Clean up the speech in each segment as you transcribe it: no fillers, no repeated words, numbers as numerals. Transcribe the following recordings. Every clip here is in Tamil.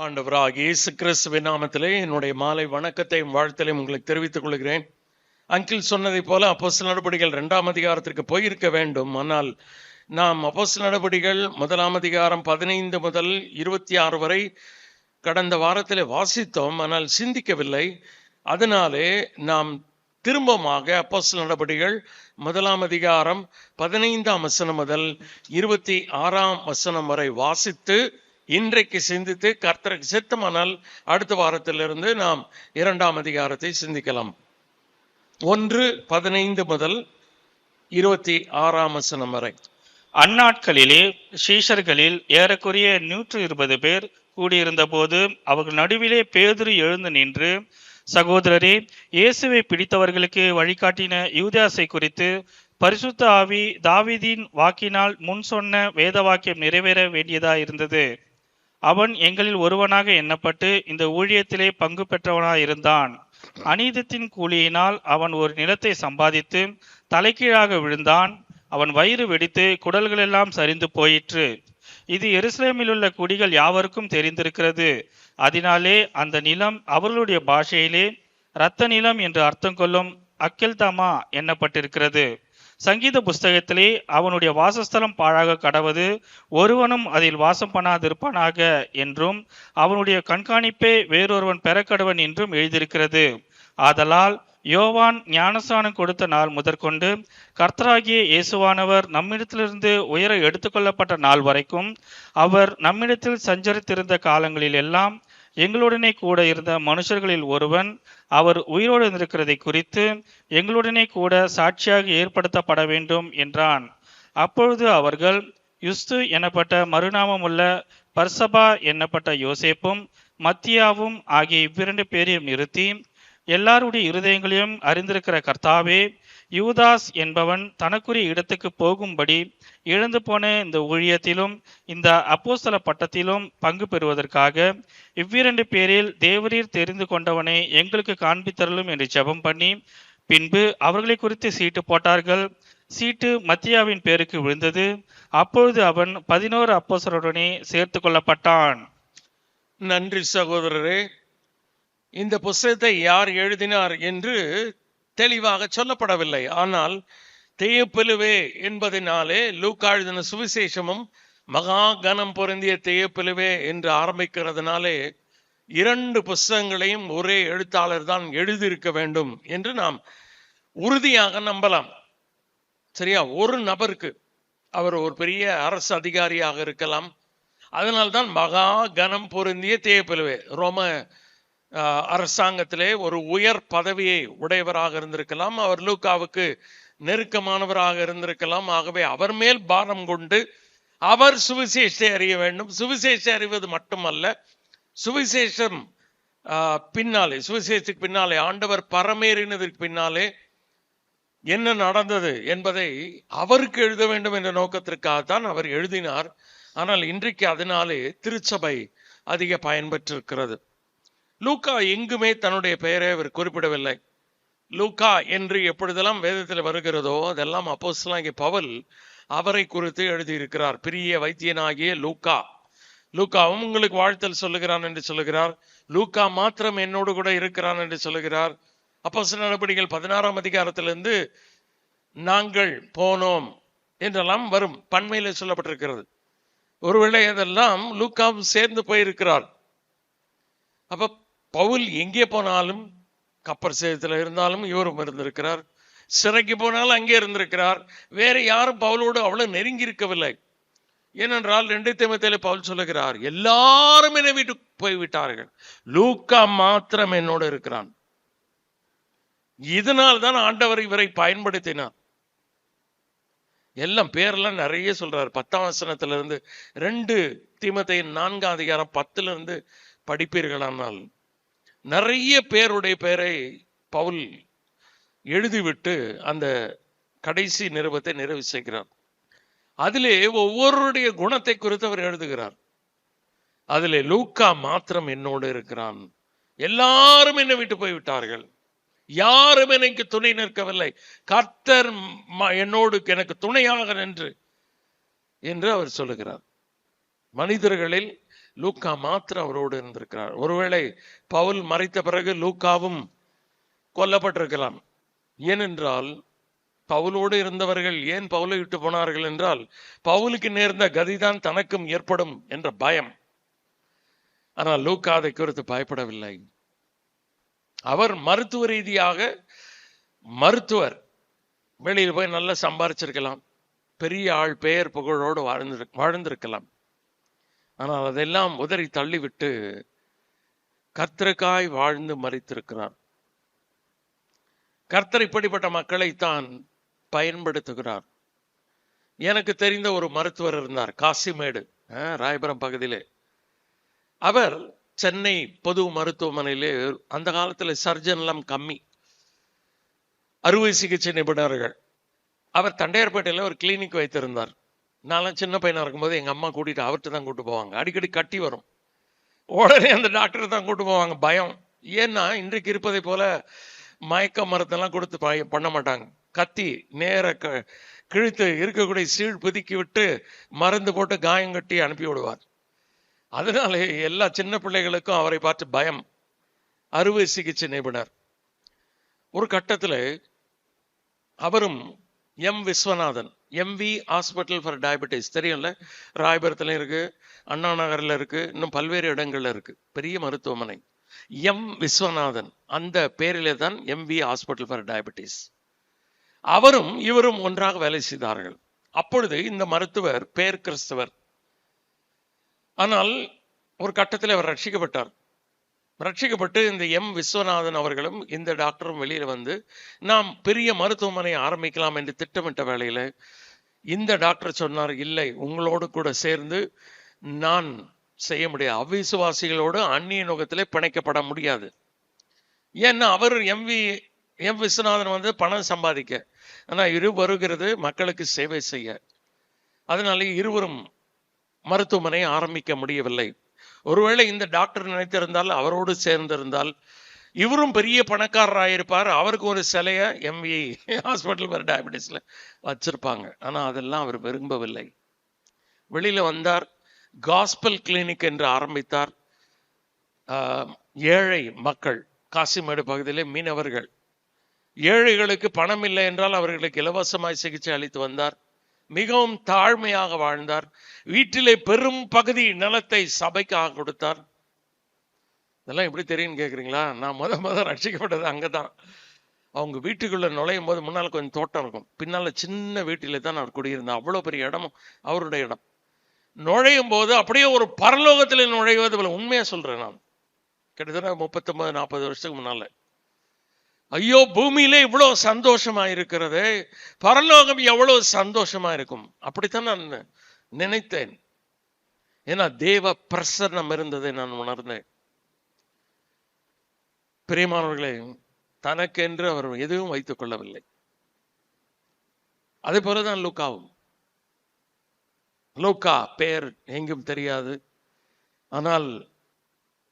ஆண்டவராகிய இயேசு கிறிஸ்துவின் நாமத்திலே என்னுடைய மாலை வணக்கத்தையும் வாழ்த்தலையும் உங்களுக்கு தெரிவித்துக் கொள்கிறேன். அங்கிள் சொன்னதை போல அப்போஸ்தலர் நடபடிகள் 2ஆம் அதிகாரத்திற்கு போயிருக்க வேண்டும். ஆனால் நாம் அப்போஸ்தலர் நடபடிகள் 1ஆம் அதிகாரம் 15 முதல் 26 வரை கடந்த வாரத்திலே வாசித்தோம், ஆனால் சிந்திக்கவில்லை. அதனாலே நாம் திரும்பமாக அப்போஸ்தலர் நடபடிகள் 1ஆம் அதிகாரம் 15ஆம் வசனம் முதல் 26ஆம் வசனம் வரை வாசித்து இன்றைக்கு சிந்தித்து கர்த்தருக்கு சித்தமானால் அடுத்த வாரத்திலிருந்து நாம் 2ஆம் அதிகாரத்தை சிந்திக்கலாம். 1:15 முதல் 26ஆம் வசனம் வரை. அந்நாட்களிலே சீஷர்களில் ஏறக்குறைய 120 பேர் கூடியிருந்த போது அவர்கள் நடுவிலே பேதுரு எழுந்து நின்று, சகோதரரே, இயேசுவை பிடித்தவர்களுக்கு வழிகாட்டின யூதாசை குறித்து பரிசுத்த ஆவி தாவீதின் வாக்கினால் முன் சொன்ன வேத வாக்கியம் நிறைவேற வேண்டியதாயிருந்தது. அவன் எங்களில் ஒருவனாக எண்ணப்பட்டு இந்த ஊழியத்திலே பங்கு பெற்றவனாயிருந்தான். அநீதத்தின் கூலியினால் அவன் ஒரு நிலத்தை சம்பாதித்து தலைகீழாக விழுந்தான். அவன் வயிறு வெடித்து குடல்களெல்லாம் சரிந்து போயிற்று. இது எருசலேமில் உள்ள குடிகள் யாவருக்கும் தெரிந்திருக்கிறது. அதனாலே அந்த நிலம் அவர்களுடைய பாஷையிலே இரத்த நிலம் என்று அர்த்தம் கொள்ளும் அக்கெல்தாமா எண்ணப்பட்டிருக்கிறது. சங்கீத புஸ்தகத்திலே அவனுடைய வாசஸ்தலம் பாழாக கடவது, ஒருவனும் அதில் வாசம் பண்ணாதிருப்பானாக என்றும் அவனுடைய கண்காணிப்பே வேறொருவன் பெறக்கடவன் என்றும் எழுதியிருக்கிறது. ஆதலால் யோவான் ஞானஸ்நானம் கொடுத்த நாள் முதற்கொண்டு கர்த்தராகிய இயேசுவானவர் நம்மிடத்திலிருந்து உயர எடுத்துக்கொள்ளப்பட்ட நாள் வரைக்கும் அவர் நம்மிடத்தில் சஞ்சரித்திருந்த காலங்களில் எல்லாம் எங்களுடனே கூட இருந்த மனுஷர்களில் ஒருவன் அவர் உயிரோடு இருந்திருக்கிறதை குறித்து எங்களுடனே கூட சாட்சியாக ஏற்படுத்தப்பட வேண்டும் என்றான். அப்பொழுது அவர்கள் யுஸ்து எனப்பட்ட மறுநாமமுள்ள பர்சபா என்னப்பட்ட யோசேப்பும் மத்தியாவும் ஆகிய இவ்விரண்டு பேரையும் நிறுத்தி, எல்லாருடைய இருதயங்களையும் அறிந்திருக்கிற கர்த்தாவே, யூதாஸ் என்பவன் தனக்குரிய இடத்துக்கு போகும்படி இழந்து போன இந்த ஊழியத்திலும் இந்த அப்போஸ்தல பட்டத்திலும் பங்கு பெறுவதற்காக இவ்விரண்டு பேரில் தேவரீர் தெரிந்து கொண்டவனை எங்களுக்கு காண்பித்தரலும் என்று ஜெபம் பண்ணி, பின்பு அவர்களை குறித்து சீட்டு போட்டார்கள். சீட்டு மத்தியாவின் பேருக்கு விழுந்தது. அப்பொழுது அவன் 11 அப்போஸ்தலருடனே சேர்த்து கொள்ளப்பட்டான். நன்றி சகோதரரே. இந்த புஸ்தகத்தை யார் எழுதினார் என்று தெளிவாக சொல்லப்படவில்லை. ஆனால் தெய்யப்பிலுவே என்பதனாலே லூக்கா எழுதின சுவிசேஷமும் மகா கனம் பொருந்திய தெய்யப்பிலுவே என்று ஆரம்பிக்கிறதுனாலே 2 புஸ்தகங்களையும் ஒரே எழுத்தாளர் தான் எழுதியிருக்க வேண்டும் என்று நாம் உறுதியாக நம்பலாம். சரியா? ஒரு நபருக்கு அவர் ஒரு பெரிய அரசு அதிகாரியாக இருக்கலாம். அதனால்தான் மகா கனம் பொருந்திய தெய்யப்பிலுவே, ரோம அரசாங்கத்திலே ஒரு உயர் பதவியை உடையவராக இருந்திருக்கலாம். அவர் லூக்காவுக்கு நெருக்கமானவராக இருந்திருக்கலாம். ஆகவே அவர் மேல் பாரம் கொண்டு அவர் சுவிசேஷத்தை அறிய வேண்டும். சுவிசேஷத்தை அறிவது மட்டுமல்ல, சுவிசேஷம் பின்னாலே, சுவிசேஷத்துக்கு பின்னாலே, ஆண்டவர் பரமேறினதற்கு பின்னாலே என்ன நடந்தது என்பதை அவருக்கு எழுத வேண்டும் என்ற நோக்கத்திற்காகத்தான் அவர் எழுதினார். ஆனால் இன்றைக்கு அதனாலே திருச்சபை அதிக பயன்பெற்றிருக்கிறது. லூக்கா எங்குமே தன்னுடைய பெயரை அவர் குறிப்பிடவில்லை. லூக்கா என்று எப்பொழுதெல்லாம் வேதத்தில் வருகிறதோ அதெல்லாம் அப்போஸ்தலனாகிய பவுல் அவரை குறித்து எழுதியிருக்கிறார். பிரிய வைத்தியனாகிய லூக்கா. லூக்காவும் உங்களுக்கு வாழ்த்தல் சொல்லுகிறான் என்று சொல்லுகிறார். லூக்கா மாத்திரம் என்னோடு கூட இருக்கிறான் என்று சொல்லுகிறார். அப்போஸ்தலர் நடபடிகள் 16ஆம் அதிகாரத்திலிருந்து நாங்கள் போனோம் என்றெல்லாம் வரும், பன்மையில சொல்லப்பட்டிருக்கிறது. ஒருவேளை அதெல்லாம் லூக்காவும் சேர்ந்து போயிருக்கிறார். அப்ப பவுல் எங்கே போனாலும், கப்பர் சேதத்தில் இருந்தாலும் இவரும் இருந்திருக்கிறார், சிறைக்கு போனாலும் அங்கே இருந்திருக்கிறார். வேற யாரும் பவுலோடு அவ்வளவு நெருங்கி இருக்கவில்லை. ஏனென்றால் 2 தீமோத்தேயுவிலே பவுல் சொல்லுகிறார், எல்லாரும் என்னை விட்டு போய்விட்டார்கள், லூக்கா மாத்திரம் என்னோடு இருக்கிறான். இதனால் தான் ஆண்டவர் இவரை பயன்படுத்தினார். எல்லாம் பேரெல்லாம் நிறைய சொல்றாரு. 10ஆம் வசனத்திலிருந்து 2 தீமோத்தேயு 4ஆம் அதிகாரம் 10லிருந்து படிப்பீர்களானால் நிறைய பேருடைய பெயரை பவுல் எழுதிவிட்டு அந்த கடைசி நிருபத்தை நிறைவு செய்கிறார். அதிலே ஒவ்வொருடைய குணத்தை குறித்து அவர் எழுதுகிறார். அதிலே லூக்கா மாத்திரம் என்னோடு இருக்கிறான், எல்லாரும் என்னை விட்டு போய்விட்டார்கள், யாரும் எனக்கு துணை நிற்கவில்லை, கர்த்தர் என்னோடு எனக்கு துணையாக நின்று என்று அவர் சொல்லுகிறார். மனிதர்களில் லூக்கா மாத்திரம் அவரோடு இருந்திருக்கிறார். ஒருவேளை பவுல் மறைத்த பிறகு லூக்காவும் கொல்லப்பட்டிருக்கலாம். ஏனென்றால் பவுலோடு இருந்தவர்கள் ஏன் பவுலை விட்டு போனார்கள் என்றால், பவுலுக்கு நேர்ந்த கதிதான் தனக்கும் ஏற்படும் என்ற பயம். ஆனால் லூக்கா அதை குறித்து பயப்படவில்லை. அவர் மருத்துவ ரீதியாக மருத்துவர், வெளியில் போய் நல்லா சம்பாரிச்சிருக்கலாம், பெரிய ஆள், பெயர் புகழோடு வாழ்ந்திருக்கலாம். ஆனால் அதெல்லாம் உதறி தள்ளிவிட்டு கர்த்தருக்காய் வாழ்ந்து மரித்திருக்கிறார். கர்த்தர் இப்படிப்பட்ட மக்களைத்தான் பயன்படுத்துகிறார். எனக்கு தெரிந்த ஒரு மருத்துவர் இருந்தார், காசிமேடு, ராயபுரம் பகுதியிலே. அவர் சென்னை பொது மருத்துவமனையிலே, அந்த காலத்தில் சர்ஜன்லாம் கம்மி, அறுவை சிகிச்சை நிபுணர்கள். அவர் தண்டையார்பேட்டையில் ஒரு கிளினிக் வைத்திருந்தார். நான்லாம் சின்ன பையனா இருக்கும்போது எங்கள் அம்மா கூட்டிகிட்டு அவர்கிட்ட தான் கூட்டு போவாங்க. அடிக்கடி கட்டி வரும், உடனே அந்த டாக்டர் தான் கூட்டு போவாங்க. பயம். ஏன்னா இன்றைக்கு இருப்பதை போல மயக்க மருந்தெல்லாம் கொடுத்து பண்ண மாட்டாங்க. கத்தி நேர கிழித்து இருக்கக்கூடிய சீழ் பிதுக்கி விட்டு மருந்து போட்டு காயம் கட்டி அனுப்பி விடுவார். அதனால எல்லா சின்ன பிள்ளைகளுக்கும் அவரை பார்த்து பயம். அறுவை சிகிச்சை நிபுணர். ஒரு கட்டத்தில் அவரும் M Viswanathan, M V hospital for diabetes தெரியும்ல, ராயபுரத்துல இருக்கு, அண்ணா நகர்ல இருக்கு, இன்னும் பல்வேறு இடங்கள்ல இருக்கு, பெரிய மருத்துவமனை. எம் விஸ்வநாதன் அந்த பேரிலே தான் எம்வி ஹாஸ்பிட்டல் ஃபார் டயபெட்டிஸ். அவரும் இவரும் ஒன்றாக வேலை செய்தார்கள். அப்பொழுது இந்த மருத்துவர் பேர் கிறிஸ்தவர். ஆனால் ஒரு கட்டத்தில் அவர் ரட்சிக்கப்பட்டார். ரட்சிக்கப்பட்டு இந்த எம் விஸ்வநாதன் அவர்களும் இந்த டாக்டரும் வெளியில வந்து நாம் பெரிய மருத்துவமனை ஆரம்பிக்கலாம் என்று திட்டமிட்ட வேளையில இந்த டாக்டர் சொன்னார், இல்லை, உங்களோடு கூட சேர்ந்து நான் செய்ய முடியாது, அவிசுவாசிகளோடு அந்நிய நோக்கத்திலே பிணைக்கப்பட முடியாது. ஏன்னா அவர் எம் விஸ்வநாதன் வந்து பணம் சம்பாதிக்க, ஆனால் இரு வருகிறது மக்களுக்கு சேவை செய்ய. அதனால இருவரும் மருத்துவமனை ஆரம்பிக்க முடியவில்லை. ஒருவேளை இந்த டாக்டர் நினைத்திருந்தால், அவரோடு சேர்ந்திருந்தால், இவரும் பெரிய பணக்காரராயிருப்பார். அவருக்கு ஒரு சிலைய எம்வி ஹாஸ்பிட்டல் ஃபார் டயபெட்டிஸ்ல வச்சிருப்பாங்க. ஆனா அதெல்லாம் அவர் விரும்பவில்லை. வெளியில வந்தார், காஸ்பல் கிளினிக் என்று ஆரம்பித்தார். ஏழை மக்கள், காசிமேடு பகுதியிலே மீனவர்கள், ஏழைகளுக்கு பணம் இல்லை என்றால் அவர்களுக்கு இலவசமாய் சிகிச்சை அளித்து வந்தார். மிகவும் தாழ்மையாக வாழ்ந்தார். வீட்டிலே பெரும் பகுதி நிலத்தை சபைக்காக கொடுத்தார். இதெல்லாம் எப்படி தெரியும்னு கேட்குறீங்களா? நான் முத ரட்சிக்கப்பட்டது அங்கதான். அவங்க வீட்டுக்குள்ள நுழையும் போது முன்னால் கொஞ்சம் தோட்டம் இருக்கும், பின்னால சின்ன வீட்டிலே தான் அவர் குடியிருந்தார். அவ்வளோ பெரிய இடமும் அவருடைய இடம். நுழையும் போது அப்படியே ஒரு பரலோகத்தில் நுழைவது போல. உண்மையா சொல்றேன், நான் கிட்டத்தட்ட 39-40 வருஷத்துக்கு முன்னால, ஐயோ பூமியிலே இவ்வளவு சந்தோஷமா இருக்கிறது, பரலோகம் எவ்வளவு சந்தோஷமா இருக்கும், அப்படித்தான் நான் நினைத்தேன். ஏன்னா தேவ பிரசன்னம் இருந்ததை நான் உணர்ந்தேன். பிரியமானவர்களே, தனக்கென்று அவர் எதுவும் வைத்துக் கொள்ளவில்லை. அதே போலதான் லூக்காவும். லூக்கா பெயர் எங்கும் தெரியாது, ஆனால்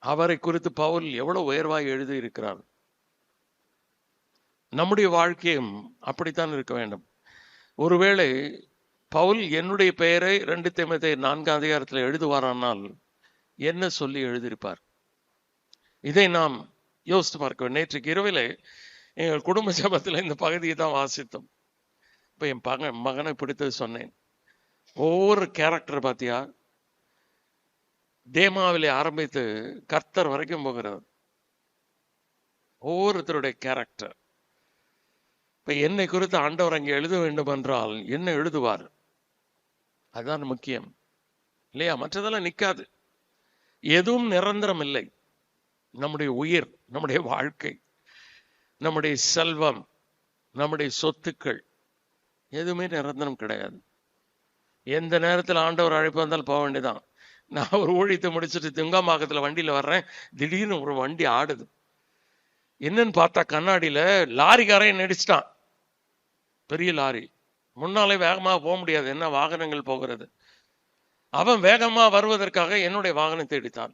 அவரை குறித்து பவுல் எவ்வளவு உயர்வாய் எழுதி இருக்கிறார். நம்முடைய வாழ்க்கையும் அப்படித்தான் இருக்க வேண்டும். ஒருவேளை பவுல் என்னுடைய பெயரை 2 தீமோத்தேயு 4 எழுதுவாரானால் என்ன சொல்லி எழுதியிருப்பார்? இதை நாம் யோசித்து பார்க்க. நேற்றுக்கு இரவிலே எங்கள் குடும்ப ஜபத்தில் இந்த பகுதியை தான் வாசித்தோம். இப்போ என் மகனை பிடித்தது சொன்னேன். ஒவ்வொரு கேரக்டர் பார்த்தியா, தேமாவிலே ஆரம்பித்து கர்த்தர் வரைக்கும் போகிறார். ஒவ்வொருத்தருடைய கேரக்டர். இப்ப என்னை குறித்து ஆண்டவர் அங்கே எழுத வேண்டும் என்றால் என்ன எழுதுவார்? அதுதான் முக்கியம் இல்லையா? மற்றதெல்லாம் நிற்காது. எதுவும் நிரந்தரம் இல்லை. நம்முடைய உயிர், நம்முடைய வாழ்க்கை, நம்முடைய செல்வம், நம்முடைய சொத்துக்கள் எதுவுமே நிரந்தரம் கிடையாது. எந்த நேரத்தில் ஆண்டவர் அழைப்பு வந்தால் போக வேண்டியதான். நான் ஒரு ஊழியத்தை முடிச்சுட்டு துங்கம்பாக்கத்தில் வண்டியில் வர்றேன், திடீர்னு ஒரு வண்டி ஆடுது. என்னன்னு பார்த்தா கண்ணாடியில லாரிக்காரன் நடிச்சிட்டான். பெரிய லாரி, முன்னாலே வேகமாக போக முடியாது, என்ன வாகனங்கள் போகிறது. அவன் வேகமா வருவதற்காக என்னுடைய வாகனத்தை இடித்தான்.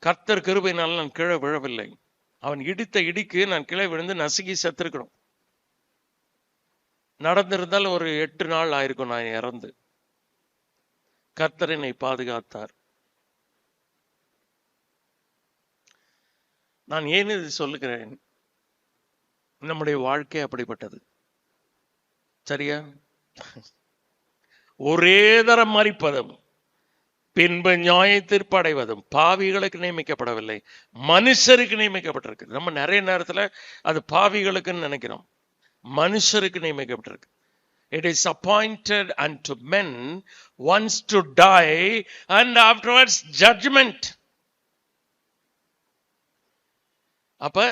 கர்த்தர் கிருபையினால் நான் கீழே விழவில்லை. அவன் இடித்த இடிக்கு நான் கீழே விழுந்து நசுங்கி செத்துருக்கணும். நடந்திருந்தால் ஒரு 8 நாள் ஆயிருக்கும் நான் இறந்து. கர்த்தர் என்னை பாதுகாத்தார். நான் ஏன் இது சொல்லுகிறேன்? நம்முடைய வாழ்க்கை அப்படிப்பட்டது. சரியா? ஒரே தரம் மரிப்பதும் பின்பு நியாயத்தீர்ப்பு அடைவதும் பாவிகளுக்கு நியமிக்கப்படவில்லை, மனுஷருக்கு நியமிக்கப்பட்டிருக்கு. நம்ம நிறைய நேரத்துல அது பாவிகளுக்குன்னு நினைக்கிறோம். மனுஷருக்கு நியமிக்கப்பட்டிருக்கு. It is appointed unto men once to die and afterwards judgment. அப்ப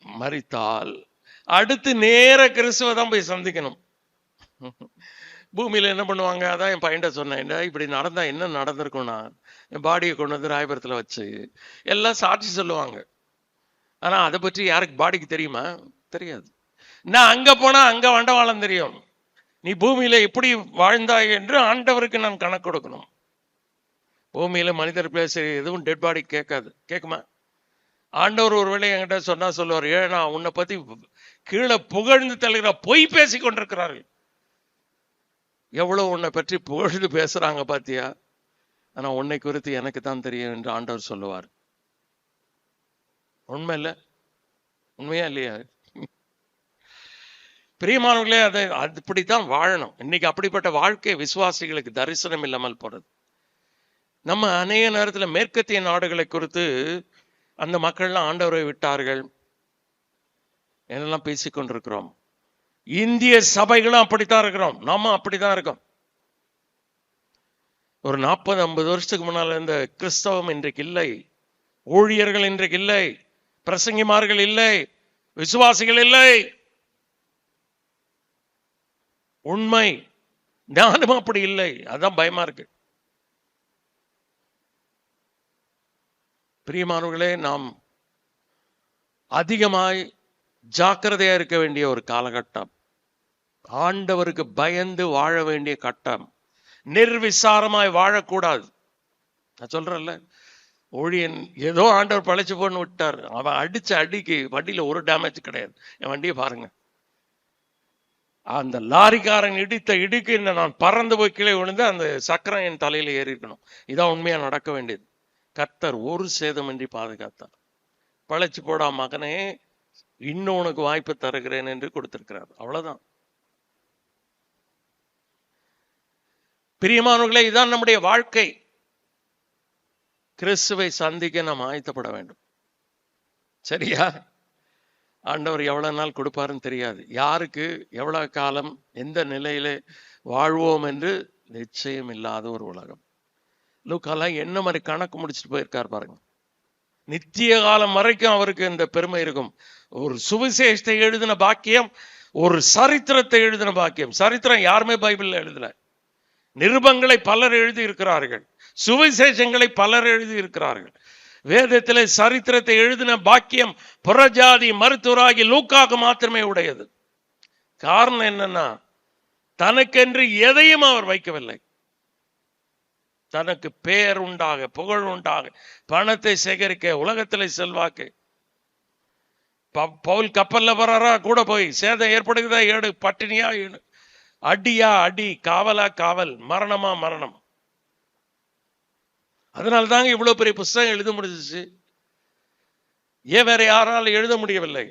மரித்தால் அடுத்து நேர கிறிஸ்துவ தான் போய் சந்திக்கணும். பூமியில என்ன பண்ணுவாங்க? அதான் என் பையன்ட்ட சொன்னேன், இப்படி நடந்தா என்ன நடந்திருக்கும்னா, என் பாடியை கொண்டு வந்து ராயபுரத்துல வச்சு எல்லாம் சாட்சி சொல்லுவாங்க. ஆனா அதை பற்றி யாருக்கு பாடிக்கு தெரியுமா? தெரியாது. நான் அங்க போனா அங்க வண்டவாளம் தெரியும். நீ பூமியில எப்படி வாழ்ந்தாய் என்று ஆண்டவருக்கு நான் கணக்கு கொடுக்கணும். பூமியில மனிதர் பேச எதுவும் டெட் பாடி கேட்காது. கேட்குமா? ஆண்டவர் ஒருவேளை என்கிட்ட சொன்னா சொல்லுவார், ஏன்னா உன்னை பத்தி கீழே புகழ்ந்து தள்ளுகிற பொய் பேசி கொண்டிருக்கிறார்கள். எவ்வளவு உன்னை பற்றி புகழ்ந்து பேசுறாங்க பாத்தியா? ஆனா உன்னை குறித்து எனக்கு தான் தெரியும் என்று ஆண்டவர் சொல்லுவார். உண்மை இல்ல? உண்மையா இல்லையா? பிரியமானவர்களே, அதை அப்படித்தான் வாழணும். இன்னைக்கு அப்படிப்பட்ட வாழ்க்கை விசுவாசிகளுக்கு தரிசனம் இல்லாமல் போறது. நம்ம அநேக நேரத்துல மேற்கத்திய நாடுகளை குறித்து அந்த மக்கள்லாம் ஆண்டவரை விட்டார்கள் என்னெல்லாம் பேசிக்கொண்டிருக்கிறோம். இந்திய சபைகளும் அப்படித்தான் இருக்கிறோம். நாம அப்படித்தான் இருக்கோம். ஒரு 40-50 வருஷத்துக்கு முன்னால இருந்த கிறிஸ்தவம் இன்றைக்கு இல்லை. ஊழியர்கள் இன்றைக்கு இல்லை. பிரசங்கிமார்கள் இல்லை. விசுவாசிகள் இல்லை. உண்மை. நானும் அப்படி இல்லை. அதான் பயமா இருக்கு. பிரியமானவர்களே, நாம் அதிகமாய் ஜாக்கிரதையா இருக்க வேண்டிய ஒரு காலகட்டம். ஆண்டவருக்கு பயந்து வாழ வேண்டிய கட்டம். நிர்விசாரமாய் வாழக்கூடாது. நான் சொல்றேன்ல, ஊழியன் ஏதோ ஆண்டவர் பழைச்சு போன்னு விட்டார், அவன் அடிச்ச அடிக்கு வண்டியில ஒரு டேமேஜ் கிடையாது. என் வண்டியை பாருங்க, அந்த லாரிக்காரன் இடித்த இடுக்கு நான் பறந்து போய் கீழே விழுந்து அந்த சக்கரம் என் தலையில ஏறி இருக்கணும். இதான் உண்மையா நடக்க வேண்டியது. கர்த்தர் ஒரு சேதமின்றி பாதுகாத்தார். பழைச்சு போடா மகனே, இன்னும் உனக்கு வாய்ப்பு தருகிறேன் என்று கொடுத்திருக்கிறார். அவ்வளவுதான். பிரியமானவர்களே, இதுதான் நம்முடைய வாழ்க்கை. கிறிஸ்துவை சந்திக்க நாம் ஆயத்தப்பட வேண்டும். சரியா? ஆண்டவர் எவ்வளவு நாள் கொடுப்பாருன்னு தெரியாது. யாருக்கு எவ்வளவு காலம் எந்த நிலையில வாழ்வோம் என்று நிச்சயம் இல்லாத ஒரு உலகம். லூக்காலாம் என்ன மாதிரி கணக்கு முடிச்சுட்டு போயிருக்கார் பாருங்க. நித்திய காலம் வரைக்கும் அவருக்கு இந்த பெருமை இருக்கும். ஒரு சுவிசேஷத்தை எழுதின பாக்கியம், ஒரு சரித்திரத்தை எழுதின பாக்கியம். சரித்திரம் யாருமே பைபிள்ல எழுதல. நிருபங்களை பலர் எழுதி இருக்கிறார்கள். சுவிசேஷங்களை பலர் எழுதி இருக்கிறார்கள். வேதத்திலே சரித்திரத்தை எழுதின பாக்கியம் புறஜாதி மருத்துவராகி லூக்காக்கு மாத்திரமே உடையது. காரணம் என்னன்னா, தனக்கென்று எதையும் அவர் வைக்கவில்லை. தனக்கு பெயர் உண்டாக, புகழ் உண்டாக, பணத்தை சேகரிக்க, உலகத்திலே செல்வாக்கு. பவுல் கப்பல்ல வராரா, கூட போய் சேதம் ஏற்படுகிறதா, ஏடு பட்டினியா, அடியா அடி, காவலா காவல், மரணமா மரணம். அதனால தாங்க இவ்வளவு பெரிய புஸ்தகம் எழுத முடிஞ்சிச்சு. ஏன் வேற யாராலும் எழுத முடியவில்லை?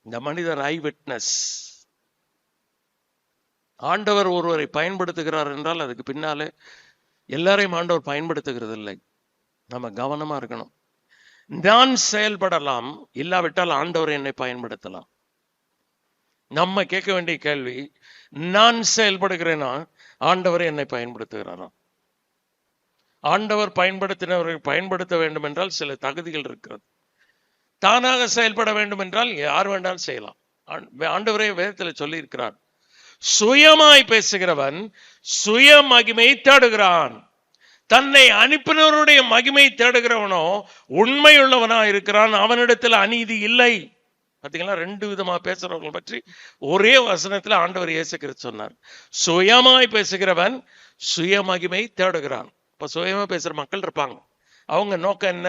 இந்த மனிதர் ஐ விட்னஸ். ஆண்டவர் ஒருவரை பயன்படுத்துகிறார் என்றால் அதுக்கு பின்னாலே எல்லாரையும் ஆண்டவர் பயன்படுத்துகிறது இல்லை. நம்ம கவனமா இருக்கணும். நான் செயல்படலாம், இல்லாவிட்டால் ஆண்டவர் என்னை பயன்படுத்தலாம். நம்ம கேட்க வேண்டிய கேள்வி, நான் செயல்படுகிறேனா, ஆண்டவர் என்னை பயன்படுத்துகிறாரா? ஆண்டவர் பயன்படுத்தினவர்கள் பயன்படுத்த வேண்டும் என்றால் சில தகுதிகள் இருக்கிறது. தானாக செயல்பட வேண்டும் என்றால் யார் வேண்டாலும் செய்யலாம். ஆண்டவரே வேதத்தில் சொல்லி இருக்கிறார், சுயமாய் பேசுகிறவன் சுய மகிமை தேடுகிறான், தன்னை அனுப்பினவருடைய மகிமை தேடுகிறவனோ உண்மை உள்ளவனா இருக்கிறான், அவனிடத்தில் அநீதி இல்லை. பார்த்தீங்களா? ரெண்டு விதமா பேசுறவங்களை பற்றி ஒரே வசனத்துல ஆண்டவர் இயேசு கிறிஸ்து சொன்னார். சுயமாய் பேசுகிறவன் சுய மகிமை தேடுகிறான். இப்ப சுயமா பேசுற மக்கள் இருப்பாங்க. அவங்க நோக்கம் என்ன?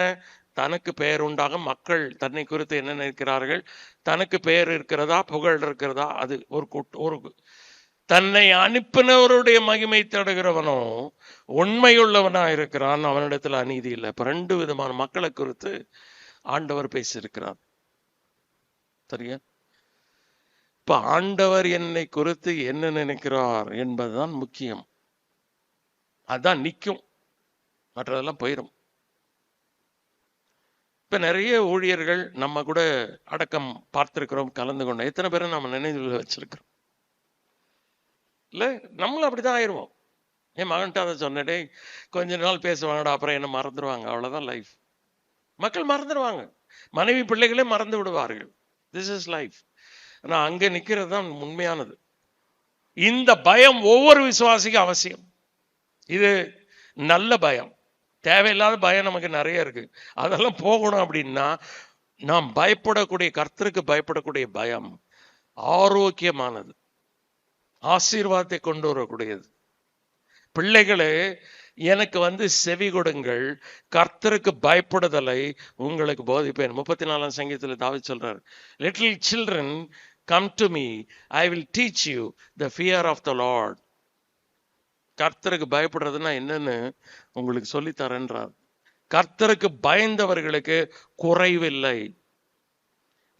தனக்கு பெயர் உண்டாக, மக்கள் தன்னை குறித்து என்ன நினைக்கிறார்கள், தனக்கு பெயர் இருக்கிறதா, புகழ் இருக்கிறதா, அது ஒரு தன்னை அனுப்பினவருடைய மகிமை தேடுகிறவனோ உண்மையுள்ளவனா இருக்கிறான், அவனிடத்துல அநீதி இல்லை. இப்ப ரெண்டு விதமான மக்களை குறித்து ஆண்டவர் பேசியிருக்கிறார். சரியா? இப்ப ஆண்டவர் என்னை குறித்து என்ன நினைக்கிறார் என்பதுதான் முக்கியம். அதான் நிற்கும், மற்றதெல்லாம் போயிடும். இப்ப நிறைய ஊழியர்கள் நம்ம கூட அடக்கம் பார்த்திருக்கிறோம், கலந்து கொண்டோம். எத்தனை பேரை நம்ம நினைவில் வச்சிருக்கிறோம்? இல்ல, நம்மளும் அப்படிதான் ஆயிடுவோம். என் மகன்கிட்ட அதை சொன்னடே, கொஞ்ச நாள் பேசுவாங்கடா, அப்புறம் என்ன மறந்துடுவாங்க. அவ்வளவுதான் லைஃப். மக்கள் மறந்துடுவாங்க, மனைவி பிள்ளைகளே மறந்து விடுவார்கள். This is life. ஆனால் அங்கே நிற்கிறது தான் உண்மையானது. இந்த பயம் ஒவ்வொரு விசுவாசிக்கும் அவசியம். இது நல்ல பயம். தேவையில்லாத பயம் நமக்கு நிறைய இருக்கு. அதெல்லாம் போகணும். அப்படின்னா நாம் பயப்படக்கூடிய, கர்த்தருக்கு பயப்படக்கூடிய பயம் ஆரோக்கியமானது, ஆசீர்வாதத்தை கொண்டு வரக்கூடியது. பிள்ளைகளே, எனக்கு செவி கொடுங்கள், கர்த்தருக்கு பயப்படுதலை உங்களுக்கு போதிப்பேன். 34ஆம் சங்கீதத்தில் தாவீது சொல்றார், little children come to me, I will teach you the fear of the lord. கர்த்தருக்கு பயப்படுறதுன்னா என்னன்னு உங்களுக்கு சொல்லித்தரேன்றார். கர்த்தருக்கு பயந்தவர்களுக்கு குறைவில்லை.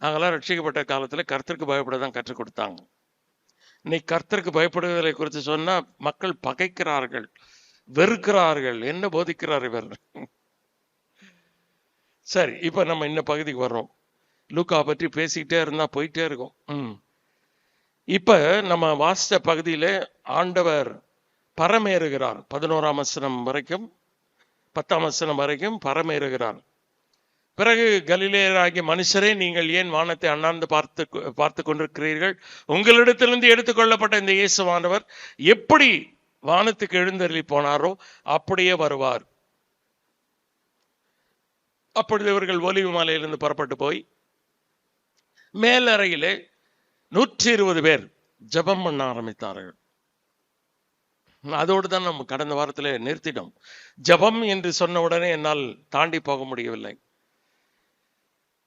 நாங்கெல்லாம் ரட்சிக்கப்பட்ட காலத்துல கர்த்தருக்கு பயப்படதான் கற்றுக் கொடுத்தாங்க. இன்னைக்கு கர்த்தருக்கு பயப்படுவதை குறித்து சொன்னா மக்கள் பகைக்கிறார்கள், வெறுக்கிறார்கள். என்ன போதிக்கிறார் இவர்? சரி, இப்ப நம்ம இந்த பகுதிக்கு வர்றோம். லூக்கா பற்றி பேசிக்கிட்டே இருந்தா போயிட்டே இருக்கும். இப்ப நம்ம வாசித்த பகுதியில ஆண்டவர் பரமேறுகிறார். 11ஆம் வசனம் வரைக்கும், 10ஆம் வசனம் வரைக்கும் பரமேறுகிறார். பிறகு கலிலேயராகிய மனுஷரே, நீங்கள் ஏன் வானத்தை அண்ணாந்து பார்த்து கொண்டிருக்கிறீர்கள்? உங்களிடத்திலிருந்து எடுத்துக்கொள்ளப்பட்ட இந்த இயேசுவானவர் எப்படி வானத்துக்கு எழுந்தருளி போனாரோ அப்படியே வருவார். அப்பொழுது இவர்கள் ஒலிவு மலையிலிருந்து புறப்பட்டு போய் மேலறையிலே 120 பேர் ஜெபம் பண்ண ஆரம்பித்தார்கள். அதோடு தான் நம்ம கடந்த வாரத்தில் நிறுத்திட்டோம். ஜெபம் என்று சொன்ன உடனே என்னால் தாண்டி போக முடியவில்லை.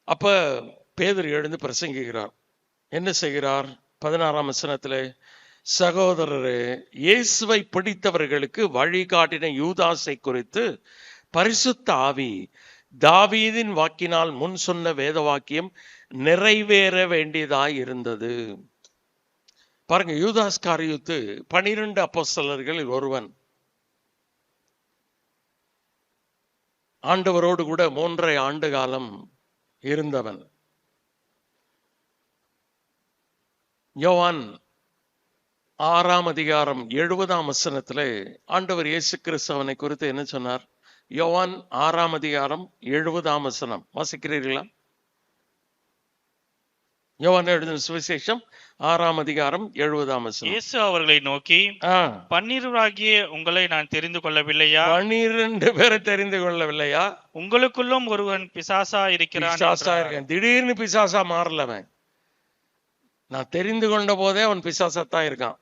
அப்ப பேதுரு எழுந்து பிரசங்கிக்கிறார். என்ன செய்கிறார்? 16ஆம் வசனத்திலே, சகோதரரே, இயேசுவை பிடித்தவர்களுக்கு வழிகாட்டின யூதாசை குறித்து பரிசுத்த ஆவி தாவீதின் வாக்கினால் முன் சொன்ன வேத வாக்கியம் நிறைவேற வேண்டியதாய் இருந்தது. பாருங்க, யூதாஸ் காரியோத்து 12 அப்போஸ்தலர்களில் ஒருவன். ஆண்டவரோடு கூட 3.5 ஆண்டு காலம் இருந்தவன். யோவான் 6ஆம் அதிகாரம் 70ஆம் வசனத்திலே ஆண்டவர் இயேசு கிறிஸ்து அவனை குறித்து என்ன சொன்னார்? யோவான் 6ஆம் அதிகாரம் 70ஆம் வசனம் வாசிக்கிறீர்களா? யோவான் எழுதின சுவிசேஷம் 6ஆம் அதிகாரம் 70ஆம் வசனம். இயேசு அவர்களை நோக்கி, 12 உங்களை நான் தெரிந்து கொள்ளவில்லையா? 12 பேரை தெரிந்து கொள்ளவில்லையா? உங்களுக்குள்ளும் ஒருவன் பிசாசா இருக்கிறான். திடீர்னு பிசாசா மாறலவன். நான் தெரிந்து கொண்ட போதே அவன் பிசாசத்தான் இருக்கான்.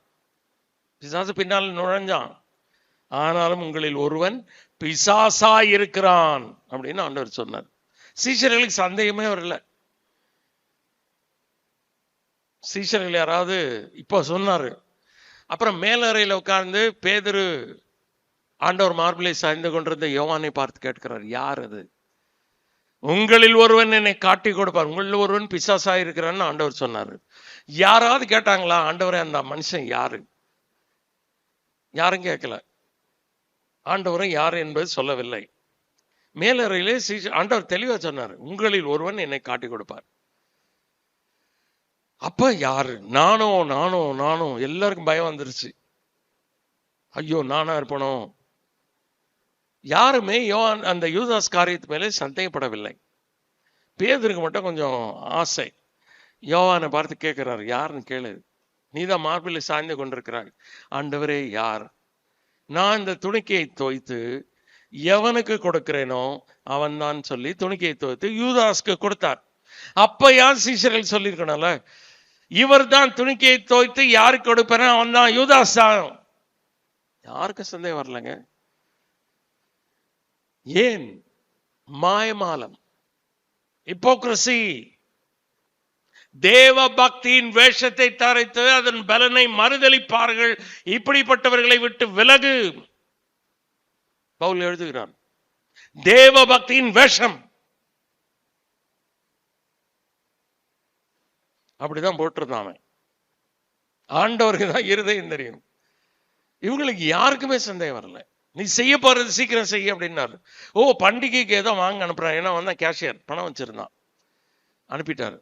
பிசாசு பின்னால் நுழைஞ்சான். ஆனாலும் உங்களில் ஒருவன் பிசாசா இருக்கிறான் அப்படின்னு ஆண்டவர் சொன்னார். சீஷர்களுக்கு சந்தேகமே வரல. சீஷர்கள் யாராவது இப்போ சொன்னாரு. அப்புறம் மேலறையில் உட்கார்ந்து பேதுரு ஆண்டவர் மார்பிலை சாய்ந்து கொண்டிருந்த யோவானை பார்த்து கேட்கிறார், யார் அது? உங்களில் ஒருவன் என்னை காட்டி கொடுப்பார், உங்களில் ஒருவன் பிசாசா இருக்கிறான்னு ஆண்டவர் சொன்னாரு. யாராவது கேட்டாங்களா, ஆண்டவரே அந்த மனுஷன் யாரு? யாரும் கேட்கல. ஆண்டவரை யார் என்பது சொல்லவில்லை. மேலறையிலே ஆண்டவர் தெளிவா சொன்னார், உங்களில் ஒருவன் என்னை காட்டி கொடுப்பார். அப்ப யாரு? நானும் எல்லாருக்கும் பயம் வந்துருச்சு. ஐயோ, நானா இருப்பனோ? யாருமே அந்த யூதாஸ் காரியத்து மேலே சந்தேகப்படவில்லை. பேதுருக்கு மட்டும் கொஞ்சம் ஆசை. யோவானை பார்த்து கேட்கிறார், யாருன்னு கேளு, நீதான் மார்பில் சாய்ந்து கொண்டிருக்கிறாய். ஆண்டவரே யார்? நான் இந்த துணிக்கையை தோய்த்து எவனுக்கு கொடுக்கிறேனோ அவன் தான் சொல்லி துணிக்கையை தோய்த்து யூதாஸ்க்கு கொடுத்தார். அப்ப யார் சீஷர்கள் சொல்லியிருக்கணும்ல, இவர் தான் துணிக்கையை தோய்த்து யாருக்கு கொடுப்பேன், அவன் தான் யூதாஸ் தான். யாருக்கு சந்தேகம் வரலங்க. ஏன்? மாயமாலம், ஹிப்போக்ரசி. தேவ பக்தியின் வேஷத்தை தரைத்து அதன் பலனை மறுதலிப்பார்கள். இப்படிப்பட்டவர்களை விட்டு விலகு. பவுல் எழுதுகிறான், தேவ பக்தியின் வேஷம். அப்படிதான் போட்டிருந்தான் அவன். ஆண்டவருக்கு தான் இருதயம் தெரியும். இவங்களுக்கு யாருக்குமே சந்தேகம் வரல. நீ செய்ய போறது சீக்கிரம் செய்ய அப்படின்னாரு. பண்டிகைக்கு ஏதோ வாங்க அனுப்புறான். ஏன்னா வந்தா கேஷியர் பணம் வச்சிருந்தான், அனுப்பிட்டாரு.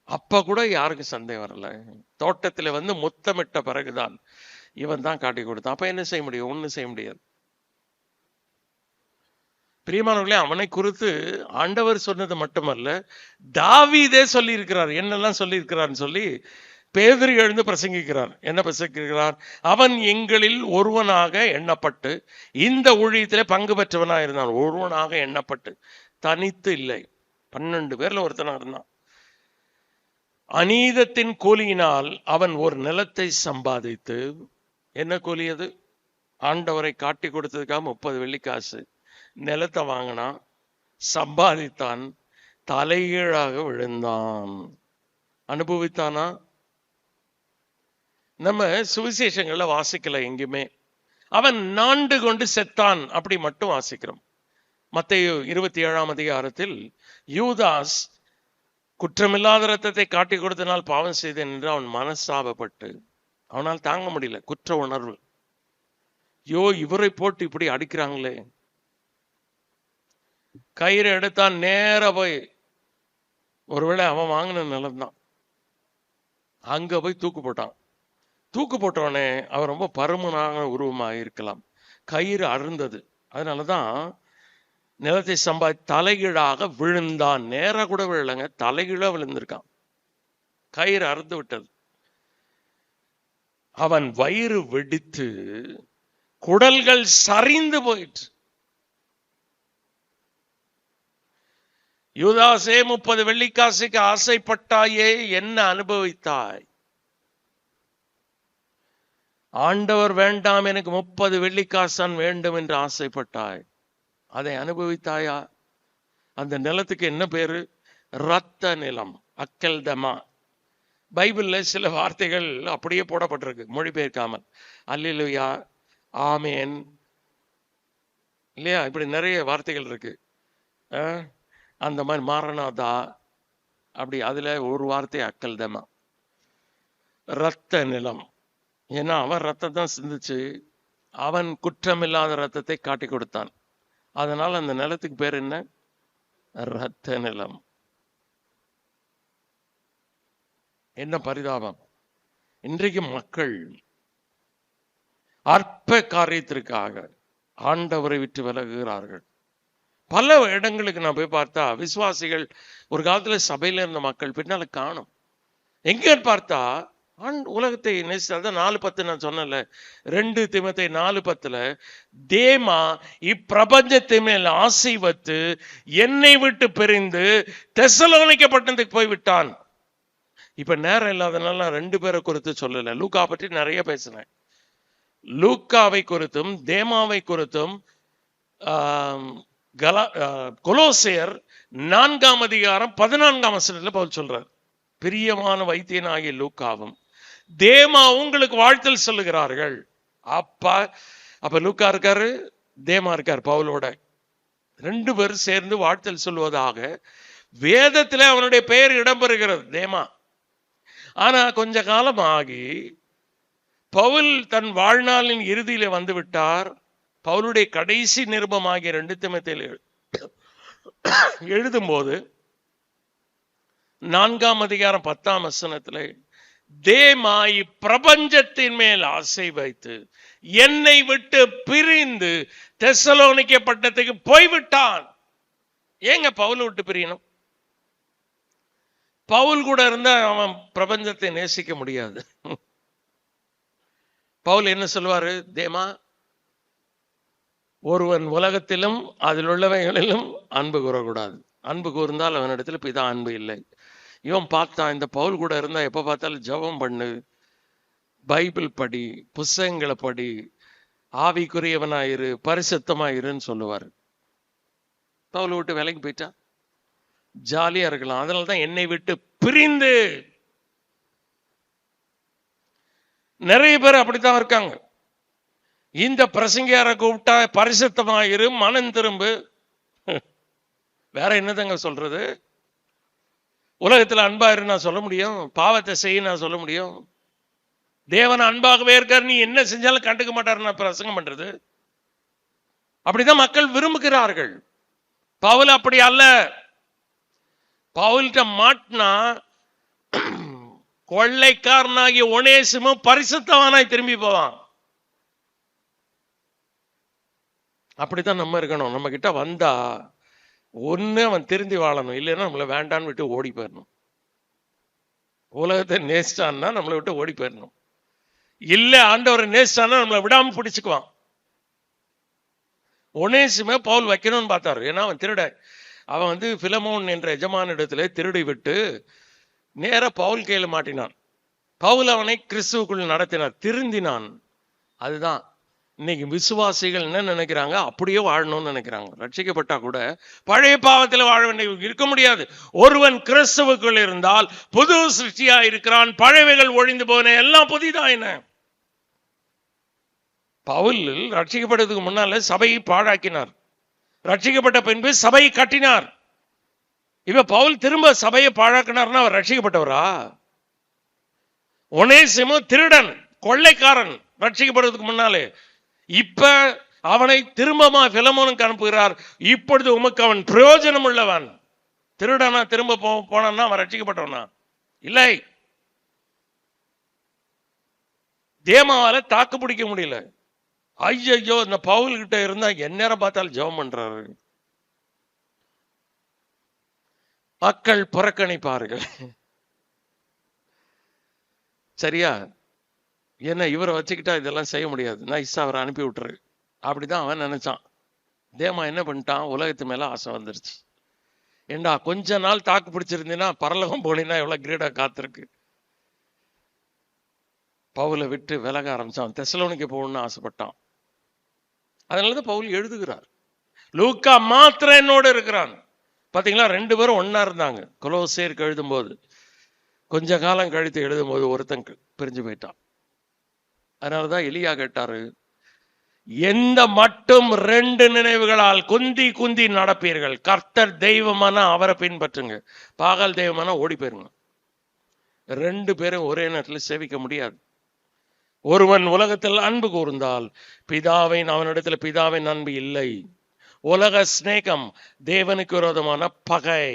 அப்ப கூட யாருக்கும் சந்தேகம் வரல. தோட்டத்துல முத்தமிட்ட பிறகுதான் இவன் தான் காட்டி கொடுத்தான். அப்ப என்ன செய்ய முடியும்? ஒண்ணும் செய்ய முடியாது. பிரியமானவர்களே, அவனை குறித்து ஆண்டவர் சொன்னது மட்டுமல்ல, தாவீதே சொல்லி இருக்கிறார். என்னெல்லாம் சொல்லி இருக்கிறார்னு சொல்லி பேதுரு எழுந்து பிரசங்கிக்கிறார். என்ன பிரசங்கிக்கிறார்? அவன் எங்களில் ஒருவனாக எண்ணப்பட்டு இந்த ஊழியத்திலே பங்கு பெற்றவனாக இருந்தான். ஒருவனாக எண்ணப்பட்டு, தனித்து இல்லை, 12 பேர்ல ஒருத்தனா இருந்தான். அநீதத்தின் கூலியினால் அவன் ஒரு நிலத்தை சம்பாதித்து, என்ன கூலி அது? ஆண்டவரை காட்டி கொடுத்ததுக்காக 30 வெள்ளிக்காசு நிலத்தை வாங்கினான், சம்பாதித்தான், தலைகீழாக விழுந்தான். அனுபவித்தானா? நம்ம சுவிசேஷங்கள்ல வாசிக்கல எங்குமே. அவன் நாண்டு கொண்டு செத்தான் அப்படி மட்டும் வாசிக்கிறோம். மத்தேயு 27ஆம் அதிகாரத்தில் யூதாஸ் குற்றமில்லாத ரத்தத்தை காட்டி கொடுத்தனால் பாவம் செய்தேன் என்று அவன் மனஸ்தாபப்பட்டு, அவனால் தாங்க முடியல குற்ற உணர்வு. இவரை போட்டு இப்படி அடிக்கிறாங்களே. கயிறு எடுத்தான், நேர போய், ஒருவேளை அவன் வாங்கின நிலம்தான், அங்க போய் தூக்கு போட்டான். தூக்கு போட்டவனே அவன் ரொம்ப பருமனாக உருவமாக இருக்கலாம். கயிறு அருந்தது. அதனாலதான் நிலத்தை தலைகீழாக விழுந்தான். நேர கூட விழலைங்க, தலைகீழா விழுந்திருக்கான். கயிறு அறுந்து விட்டது. அவன் வயிறு வெடித்து குடல்கள் சரிந்து போயிற்று. யூதாசே, 30 வெள்ளிக்காசுக்கு ஆசைப்பட்டாயே, என்ன அனுபவித்தாய்? ஆண்டவர் வேண்டாம், எனக்கு 30 வெள்ளிக்காசான் வேண்டும் என்று ஆசைப்பட்டாய். அதை அனுபவித்தாயா? அந்த நிலத்துக்கு என்ன பேரு? இரத்த நிலம், அக்கல்தமா. பைபிள்ல சில வார்த்தைகள் அப்படியே போடப்பட்டிருக்கு, மொழிபெயர்க்காமல். அல்லேலூயா, ஆமேன், இல்லையா? இப்படி நிறைய வார்த்தைகள் இருக்கு. அந்த மாதிரி மாரநாதா அப்படி. அதுல ஒரு வார்த்தை அக்கல்தமா, இரத்த நிலம். ஏன்னா அவன் ரத்தம் தான் சிந்துச்சு, அவன் குற்றமில்லாத ரத்தத்தை காட்டி கொடுத்தான். அதனால அந்த நிலத்துக்கு பேர் என்ன? இரத்த நிலம். என்ன பரிதாபம்! இன்றைக்கு மக்கள் அற்ப காரியத்திற்காக ஆண்டவரை விட்டு விலகுகிறார்கள். பல இடங்களுக்கு நான் போய் பார்த்தா விசுவாசிகள், ஒரு காலத்துல சபையில இருந்த மக்கள் பின்னால காணும். எங்க பார்த்தா உலகத்தை நேசித்த 4:10 நான் சொன்னல, 2 தீமோத்தேயு 4:10 தேமா இப்பிரபஞ்சத்தை மேல் ஆசை வைத்து என்னை விட்டு பிரிந்து தெசலோனிக்கே பட்டணத்துக்கு போய்விட்டான். இப்ப நேரம் இல்லாதனால நான் 2 பேரை குறித்து சொல்லல. லூக்கா பற்றி நிறைய பேசினேன். லூக்காவை குறித்தும் தேமாவை குறித்தும் கொலோசியர் 4ஆம் அதிகாரம் 14ஆம் வசனத்துல பவுல் சொல்றார். பிரியமான வைத்தியனாகிய லூக்காவும் தேமா உங்களுக்கு வாழ்த்தல் சொல்லுகிறார்கள். அப்ப லூக்கா இருக்காரு, தேமா இருக்காரு பவுலோட. 2 பேரும் சேர்ந்து வாழ்த்தல் சொல்வதாக வேதத்துல அவனுடைய பெயர் இடம்பெறுகிறது, தேமா. ஆனா கொஞ்ச காலம் ஆகி பவுல் தன் வாழ்நாளின் இறுதியில வந்து விட்டார். பவுலுடைய கடைசி நிருபமாகிய 2 தீமோத்தேயு எழுதும்போது 4ஆம் அதிகாரம் 10ஆம் வசனத்துல தேமா இப்பிரபஞ்சத்தின் மேல் ஆசை வைத்து என்னை விட்டு பிரிந்து தெசலோனிக்கே பட்டணத்துக்கு போய்விட்டான். ஏங்க பவுல் விட்டு பிரியணும்? பவுல் கூட இருந்தா அவன் பிரபஞ்சத்தை நேசிக்க முடியாது. பவுல் என்ன சொல்வாரு? தேமா, ஒருவன் உலகத்திலும் அதில் உள்ளவைகளிலும் அன்பு கூறக்கூடாது. அன்பு கூர்ந்தால் அவனிடத்துல பிதா அன்பு இல்லை. இவன் பார்த்தான், இந்த பவுல் கூட இருந்தா எப்ப பார்த்தாலும் ஜெபம் பண்ணு, பைபிள் படி, புஸ்தகங்களை படி, ஆவிக்குரியவனாயிரு, பரிசுத்தமாயிருன்னு சொல்லுவாரு. பவுல் விட்டு வேலைக்கு போயிட்டா ஜாலியா இருக்கலாம். அதனாலதான் என்னை விட்டு பிரிந்து. நிறைய பேர் அப்படித்தான் இருக்காங்க. இந்த பிரசங்கியார கூப்பிட்டா பரிசுத்தமாயிரு, மனம் திரும்பு, வேற என்னதாங்க சொல்றது? உலகத்துல அன்பா இரு நான் சொல்ல முடியும்? பாவத்தை செய்ய நான் சொல்ல முடியும்? தேவன் அன்பாகவே இருக்கார், நீ என்ன செஞ்சாலும் கண்டுக்க மாட்டார் நான் பிரசங்கம் பண்றது? அப்படிதான் மக்கள் விரும்புகிறார்கள். பவுல் அப்படி அல்ல. பவுல்கிட்ட மாட்டினா கொள்ளைக்காரனாகிய ஒனேசிமும் பரிசுத்தவானாய் திரும்பி போவான். அப்படித்தான் நம்ம இருக்கணும். நம்ம கிட்ட வந்தா ஒண்ணு அவன் திருந்தி வாழணும், இல்லைன்னா நம்மளை வேண்டான்னு விட்டு ஓடி போயிடணும். உலகத்தை நேசிச்சான்னா நம்மளை விட்டு ஓடி போயிடணும். இல்ல ஆண்டவரை நேசிச்சான்னா நம்மளை விடாம பிடிச்சுக்குவான். ஒனேசிமை பவுல் வைக்கணும்னு பார்த்தாரு. ஏன்னா அவன் திருட. அவன் பிலமோன் என்ற எஜமான இடத்துல திருடி விட்டு நேர பவுல் கையில மாட்டினான். பவுல் அவனை கிறிஸ்துவுக்குள் நடத்தினார், திருந்தினான். அதுதான் இன்னைக்கு விசுவாசிகள் என்ன நினைக்கிறாங்க, அப்படியே வாழணும்னு நினைக்கிறாங்க. ரட்சிக்கப்பட்டா கூட பழைய பாவத்தில் வாழ வேண்டிய இருக்க முடியாது. ஒருவன் கிறிஸ்துவுக்குள் இருந்தால் புது சிருஷ்டியா இருக்கிறான், பழையவைகள் ஒழிந்து போன எல்லாம் புதிதாயின. பவுல் ரட்சிக்கப்படுறதுக்கு முன்னால சபையை பாழாக்கினார், ரட்சிக்கப்பட்ட பின்பு சபையை கட்டினார். இப்ப பவுல் திரும்ப சபையை பாழாக்கினார்னா அவர் ரட்சிக்கப்பட்டவரா? ஒனேசிமு திருடன், கொள்ளைக்காரன், ரட்சிக்கப்படுறதுக்கு முன்னாலே. இப்ப அவனை திரும்பமா பிலமோனுக்கு அனுப்புகிறார். இப்பொழுது உமக்கு அவன் பிரயோஜனம் உள்ளவன். திருடனா திரும்ப போனான்னா அவன் ரட்சிக்கப்பட்டவனா? இல்லை. தேமாவால தாக்கு பிடிக்க முடியல. ஐயோ, இந்த பவுல் கிட்ட இருந்தா எந்நேரம் பார்த்தாலும் ஜெபம் பண்றாரு. மக்கள் புறக்கணிப்பார்கள். சரியா? என்ன இவரை வச்சுக்கிட்டா இதெல்லாம் செய்ய முடியாது, நைஸா அவரை அனுப்பி விட்டுரு. அப்படிதான் அவன் நினைச்சான். தேமா என்ன பண்ணிட்டான், உலகத்து மேல ஆசை வந்துருச்சு. ஏண்டா கொஞ்ச நாள் தாக்கு பிடிச்சிருந்தீங்கன்னா பரலோகம் போனீங்கன்னா எவ்வளவு கிரீடா காத்திருக்கு. பவுலை விட்டு விலக ஆரம்பிச்சான். தெசலோனிக்கு போகணும்னு ஆசைப்பட்டான். அதனாலதான் பவுல் எழுதுகிறார், லூக்கா மாத்திரம் என்னோடு இருக்கிறான். பாத்தீங்களா, 2 பேரும் ஒன்னா இருந்தாங்க. கொலோசேருக்கு எழுதும் போது கொஞ்ச காலம் கழித்து எழுதும் போது ஒருத்தன் பிரிஞ்சு போயிட்டான். அதனாலதான் எலியா கேட்டாரு, எந்த மட்டும் 2 நினைவுகளால் குந்தி குந்தி நடப்பீர்கள், கர்த்தர் தெய்வமான அவரை பின்பற்றுங்க, பாகால் தெய்வமான ஓடி போயிருங்க. 2 பேரும் ஒரே நேரத்தில் சேவிக்க முடியாது. ஒருவன் உலகத்தில் அன்பு கூர்ந்தால் அவனிடத்தில் பிதாவின் அன்பு இல்லை. உலக சிநேகம் தேவனுக்கு விரோதமான பகை.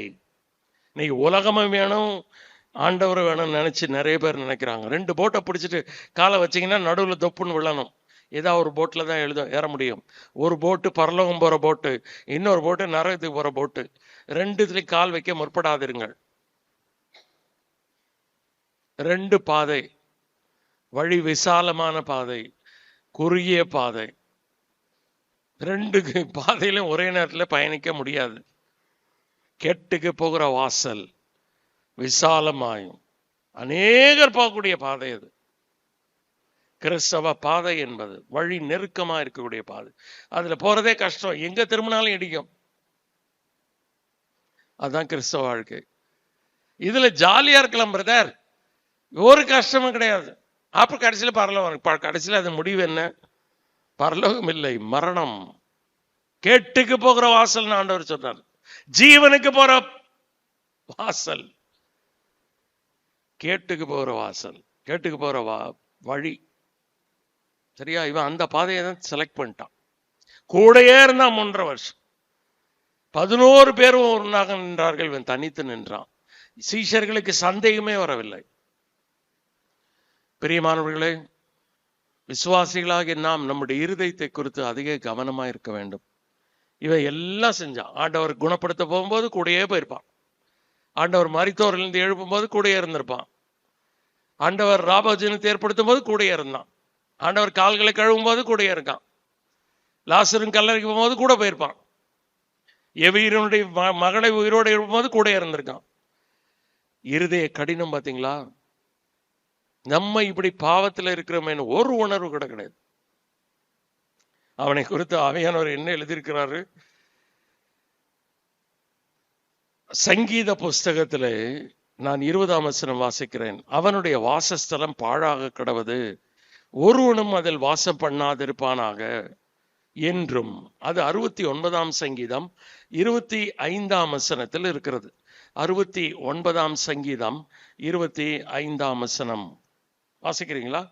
இன்னைக்கு உலகமும் வேணும், ஆண்டவர் வேணும்னு நினைச்சு நிறைய பேர் நினைக்கிறாங்க. 2 போட்டை பிடிச்சிட்டு காலை வச்சிங்கன்னா நடுவில் தொப்புன்னு விழணும். ஏதாவது ஒரு போட்டில் தான் ஏற முடியும். ஒரு போட்டு பரலோகம் போற போட்டு, இன்னொரு போட்டு நரகத்துக்கு போற போட்டு. 2துலையும் கால் வைக்க முற்படாதிருங்கள். 2 பாதை, வழி விசாலமான பாதை, குறுகிய பாதை. 2 பாதையிலும் ஒரே நேரத்தில் பயணிக்க முடியாது. கெட்டுக்கு போகிற வாசல் விசாலமாயும் அநேகர் போகக்கூடிய பாதை அது. கிறிஸ்தவ பாதை என்பது வழி நெருக்கமா இருக்கக்கூடிய பாதை. அதுல போறதே கஷ்டம், எங்க திரும்பினாலும் இடிக்கும். அதுதான் கிறிஸ்தவ வாழ்க்கை. இதுல ஜாலியா இருக்கலாம் பிரதர், ஒரு கஷ்டமும் கிடையாது. அப்புறம் கடைசியில் பரலோகம். கடைசியில் அது முடிவு என்ன? பரலோகம் இல்லை, மரணம். கேட்டுக்கு போகிற வாசல் ஆண்டவர் சொன்னார், ஜீவனுக்கு போற வாசல். கேட்டுக்கு போகிற வாசல், கேட்டுக்கு போகிற வழி. சரியா? இவன் அந்த பாதையை தான் செலக்ட் பண்ணிட்டான். கூடையே இருந்தான் 3.5 வருஷம். 11 பேரும் ஒன்றாக நின்றார்கள், இவன் தனித்து நின்றான். சீஷர்களுக்கு சந்தேகமே வரவில்லை. பிரியமானவர்களே, விசுவாசிகளாக நாம் நம்முடைய இருதயத்தை குறித்து அதிக கவனமா இருக்க வேண்டும். இவன் எல்லாம் செஞ்சான். ஆண்டவர் குணப்படுத்த போகும்போது கூடையே போயிருப்பான். ஆண்டவர் மரித்தோரிலிருந்து எழுப்பும் போது கூடையே இருந்திருப்பான். ஆண்டவர் ராபோஜனத்தை ஏற்படுத்தும் போது கூடையே இருந்தான். ஆண்டவர் கால்களை கழுவும் போது கூடையே இருக்கான். லாசரும் கல்லறைக்கு போகும்போது கூட போயிருப்பான். எவீரனுடைய மகளை உயிரோடு எழுப்பும் போது கூடையே இருந்திருக்கான். இருதய கடினம் பார்த்தீங்களா? நம்ம இப்படி பாவத்தில் இருக்கிறோமே ஒரு உணர்வு கூட கிடையாது. அவனை குறித்து ஆவியானவர் என்ன எழுதியிருக்கிறாரு? சங்கீத புஸ்தகத்திலே நான் 20ஆம் வசனம் வாசிக்கிறேன். அவனுடைய வாசஸ்தலம் பாழாக கிடவது, ஒருவனும் அதில் வாசம் பண்ணாதிருப்பானாக என்றும். அது 69ஆம் சங்கீதம் 25ஆம் வசனத்தில் இருக்கிறது. 69ஆம் சங்கீதம் 25ஆம் வசனம் வாசிக்கிறீங்களா?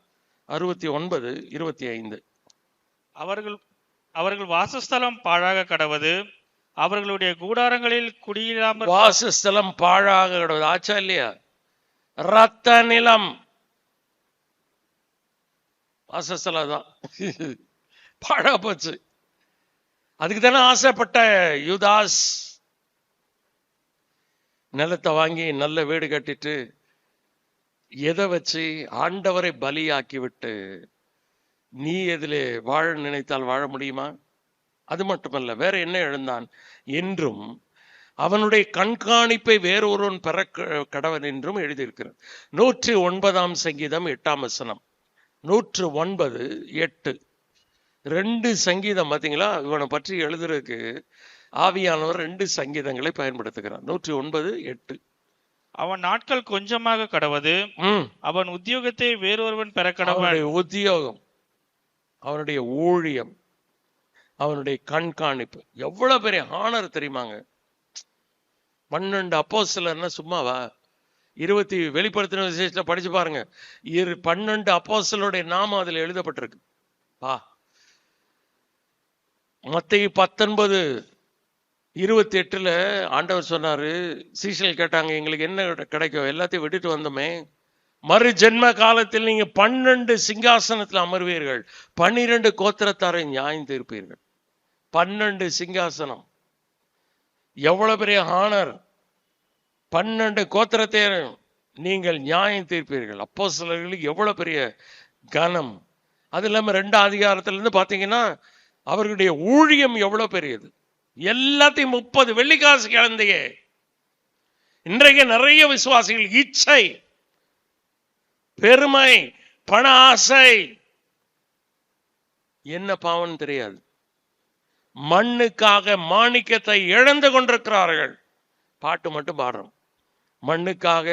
69, 25. அவர்கள் வாசஸ்தலம் பாழாக கடவது, அவர்களுடைய கூடாரங்களில் குடியில்லாமல் வாசஸ்தலம் பாழாக கிடவது. ஆச்சா இல்லையா? ரத்த நிலம் வாசஸ்தலம் தான் பாழா போச்சு. அதுக்கு தானே ஆசைப்பட்ட யூதாஸ். நிலத்தை வாங்கி நல்ல வீடு கட்டிட்டு எதை வச்சு ஆண்டவரை பலியாக்கி விட்டு நீ எதிலே வாழ நினைத்தால் வாழ முடியுமா? அது மட்டுமல்ல, வேற என்ன எழுந்தான் என்றும் அவனுடைய கண்காணிப்பை வேறொருவன் பெற கடவன் என்றும் எழுதியிருக்கிறார். 109ஆம் சங்கீதம் 8ஆம் வசனம். 109, 8. 2 சங்கீதம் பார்த்தீங்களா? இவனை பற்றி எழுதுறதுக்கு ஆவியானவர் 2 சங்கீதங்களை பயன்படுத்துகிறார். 109, 8. அவன் நாட்கள் கொஞ்சமாக கடவது, அவன் உத்தியோகத்தை வேறொருவன் பெற கடவன். அவனுடைய உத்தியோகம், அவனுடைய ஊழியம், அவனுடைய கண்காணிப்பு எவ்வளவு பெரிய ஆனர் தெரியுமாங்க? 12 அப்போஸ்தலர்னா சும்மாவா? 20 வெளிப்படுத்தின விசேஷத்துல படிச்சு பாருங்க. 12 அப்போஸ்தலருடைய நாமம் அதுல எழுதப்பட்டிருக்கு. மத்தேயு 19, 28 ஆண்டவர் சொன்னாரு, சீஷர்கள் கேட்டாங்க, எங்களுக்கு என்ன கிடைக்கும்? எல்லாத்தையும் விட்டுட்டு வந்தோமே. மறு ஜென்ம காலத்தில் நீங்க 12 சிங்காசனத்தில் அமர்வீர்கள், 12 கோத்திரத்தாரை நியாயம் தீர்ப்பீர்கள். 12 சிங்காசனம், எவ்வளவு பெரிய ஆனர்! 12 கோத்திரத்தை நீங்கள் நியாயம் தீர்ப்பீர்கள். அப்போஸ்தலர்களுக்கு எவ்வளவு பெரிய கனம்! அது இல்லாம 2ஆம் அதிகாரத்திலிருந்து பாத்தீங்கன்னா அவர்களுடைய ஊழியம் எவ்வளவு பெரியது. எல்லாத்தையும் 30 வெள்ளிக்காசு இழந்தையே. இன்றைக்கு நிறைய விசுவாசிகள் இச்சை, பெருமை, பண ஆசை, என்ன பாவம் தெரியாது. மண்ணுக்காக மாணிக்கத்தை இழந்து கொண்டிருக்கிறார்கள். பாட்டு மட்டும் பாடுறோம், மண்ணுக்காக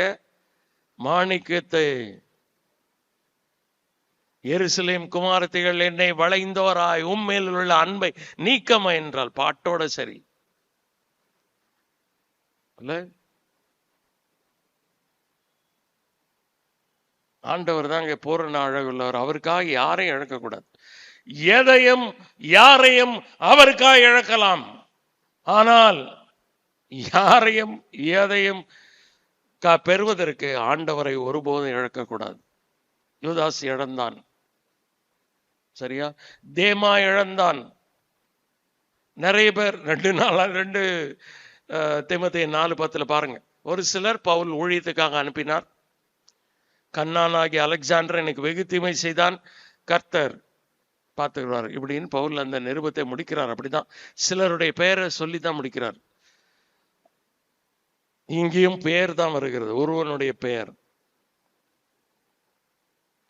மாணிக்கத்தை. எருசலேம் குமாரத்திகள் என்னை வளைந்தோராய் உம்மேல் உள்ள அன்பை நீக்கமா என்றால் பாட்டோட சரி அல்ல. ஆண்டவர் தான் இங்க பூரண அழகுள்ளவர். அவருக்காக யாரையும் இழக்கக்கூடாது. எதையும் யாரையும் அவருக்காக இழக்கலாம், ஆனால் யாரையும் எதையும் பெறுவதற்கு ஆண்டவரை ஒருபோதும் இழக்கக்கூடாது. யூதாஸ் இழந்தான், சரியா? தேமா இழந்தான். நிறைய பேர் 2 தீமோத்தேயு 4:10 பாருங்க. ஒரு சிலர் பவுல் ஊழியத்துக்காக அனுப்பினார். கண்ணானாகிய அலெக்சாண்டர் எனக்கு வெகு தீமை செய்தான், கர்த்தர் பார்த்துக்கிறார் இப்படின்னு பவுல் அந்த நிருபத்தை முடிக்கிறார். அப்படிதான் சிலருடைய பெயரை சொல்லித்தான் முடிக்கிறார். இங்கேயும் பெயர் தான் வருகிறது, ஒருவனுடைய பெயர்,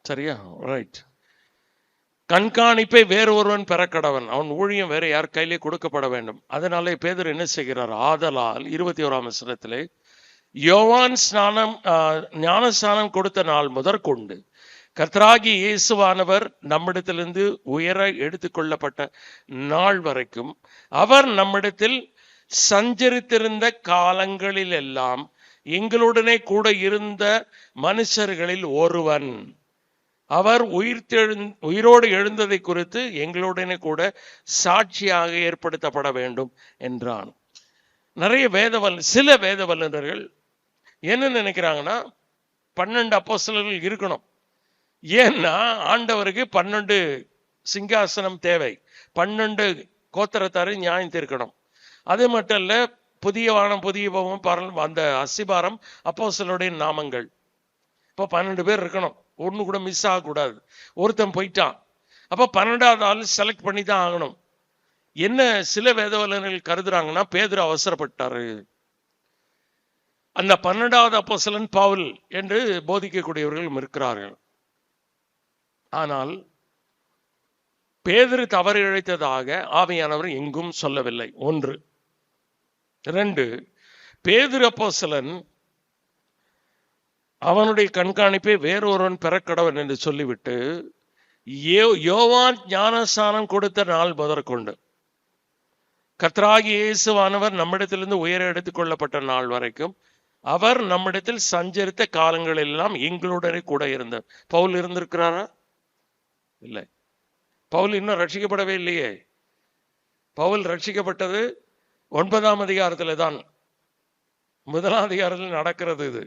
சரியா? ரைட். கண்காணிப்பை வேறு ஒருவன் பெற கடவன், அவன் ஊழியம் வேற யார் கையிலே கொடுக்கப்பட வேண்டும். அதனாலே பேதுரு என்ன செய்கிறார்? ஆதலால் 21ஆம் வசனத்திலே யோவான் ஞானஸ்நானம் கொடுத்த நாள் முதற்கொண்டு கர்த்தராகிய இயேசுவானவர் நம்மிடத்திலிருந்து உயர எடுத்துக்கொள்ளப்பட்ட நாள் வரைக்கும் அவர் நம்மிடத்தில் சஞ்சரித்திருந்த காலங்களில் எல்லாம் எங்களுடனே கூட இருந்த மனுஷர்களில் ஒருவன். அவர் உயிரோடு எழுந்ததை குறித்து எங்களுடனே கூட சாட்சியாக ஏற்படுத்தப்பட வேண்டும் என்றான். சில வேத வல்லுநர்கள் என்ன நினைக்கிறாங்கன்னா 12 அப்போஸ்தலர்கள் இருக்கணும். ஏன்னா ஆண்டவருக்கு 12 சிங்காசனம் தேவை, 12 கோத்திரத்தாரை நியாயம் தீர்க்கணும். அது மட்டும் இல்ல, புதிய வானம் புதிய பூமி அந்த அஸ்திபாரம் அப்போஸ்தலருடைய நாமங்கள். இப்போ 12 பேர் இருக்கணும், ஒண்ணு கூட மிஸ் ஆகக்கூடாது. ஒருத்தன் போயிட்டான், அப்ப 12வது ஆள் செலக்ட் பண்ணி தான் ஆகணும். என்ன சில வேத வல்லுநர்கள் கருதுறாங்கன்னா, பேதுரு அவசரப்பட்டாரு, அந்த 12வது அப்போஸ்தலன் பவுல் என்று போதிக்கக்கூடியவர்களும் இருக்கிறார்கள். ஆனால் பேதுரு தவறு இழைத்ததாக ஆவியானவர் எங்கும் சொல்லவில்லை. 1. 2, பேதுரு அப்போஸ்தலன் அவனுடைய கண்காணிப்பை வேறொருவன் பெறக்கடவன் என்று சொல்லிவிட்டு யோவான் ஞானஸ்நானம் கொடுத்த நாள் முதற்கொண்டு கர்த்தராகிய இயேசுவானவர் நம்மிடத்திலிருந்து உயர எடுத்துக் கொள்ளப்பட்ட நாள் வரைக்கும் அவர் நம்மிடத்தில் சஞ்சரித்த காலங்கள் எல்லாம் எங்களுடனே கூட இருந்தார். பவுல் இருந்திருக்கிறாரா? இல்லை. பவுல் இன்னும் ரட்சிக்கப்படவே இல்லையே. பவுல் ரட்சிக்கப்பட்டது 9ஆம் அதிகாரத்துல தான். 1ஆம் அதிகாரத்தில் நடக்கிறது இது.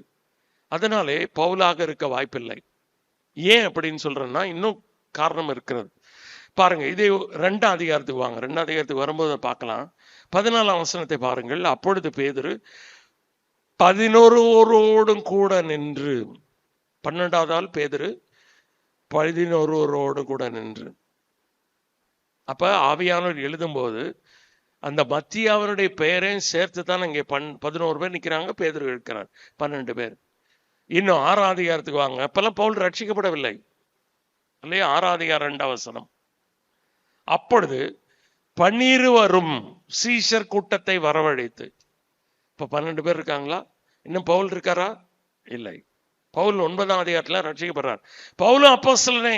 அதனாலே பவுலாக இருக்க வாய்ப்பில்லை. ஏன் அப்படின்னு சொல்றேன்னா இன்னும் காரணம் இருக்கிறது. பாருங்க, இதே 2ஆம் அதிகாரத்துக்கு வாங்க. 2ஆம் அதிகாரத்துக்கு வரும்போது பார்க்கலாம். 14ஆம் வசனத்தை பாருங்கள். அப்பொழுது பேதுரு 11 கூட நின்று, 12வது ஆள் பேதுரு 11 கூட நின்று. அப்ப ஆவியானவர் எழுதும்போது அந்த மத்தியாவனுடைய பெயரையும் சேர்த்து தான் இங்கே 11 பேர் நிற்கிறாங்க, பேதுரு இருக்கிறார் 12 பேர். இன்னும் 6ஆம் அதிகாரத்துக்கு வாங்க. அப்பெல்லாம் பவுல் ரட்சிக்கப்படவில்லை இல்லையா? 6ஆம் அதிகாரம் 2ஆம் வசனம். அப்பொழுது 12 சீஷர் கூட்டத்தை வரவழைத்து. இப்ப 12 பேர் இருக்காங்களா? இன்னும் பவுல் இருக்காரா? இல்லை. பவுல் 9ஆம் அதிகாரத்துல ரட்சிக்கப்படுறார். பவுலும் அப்போஸ்தலனே.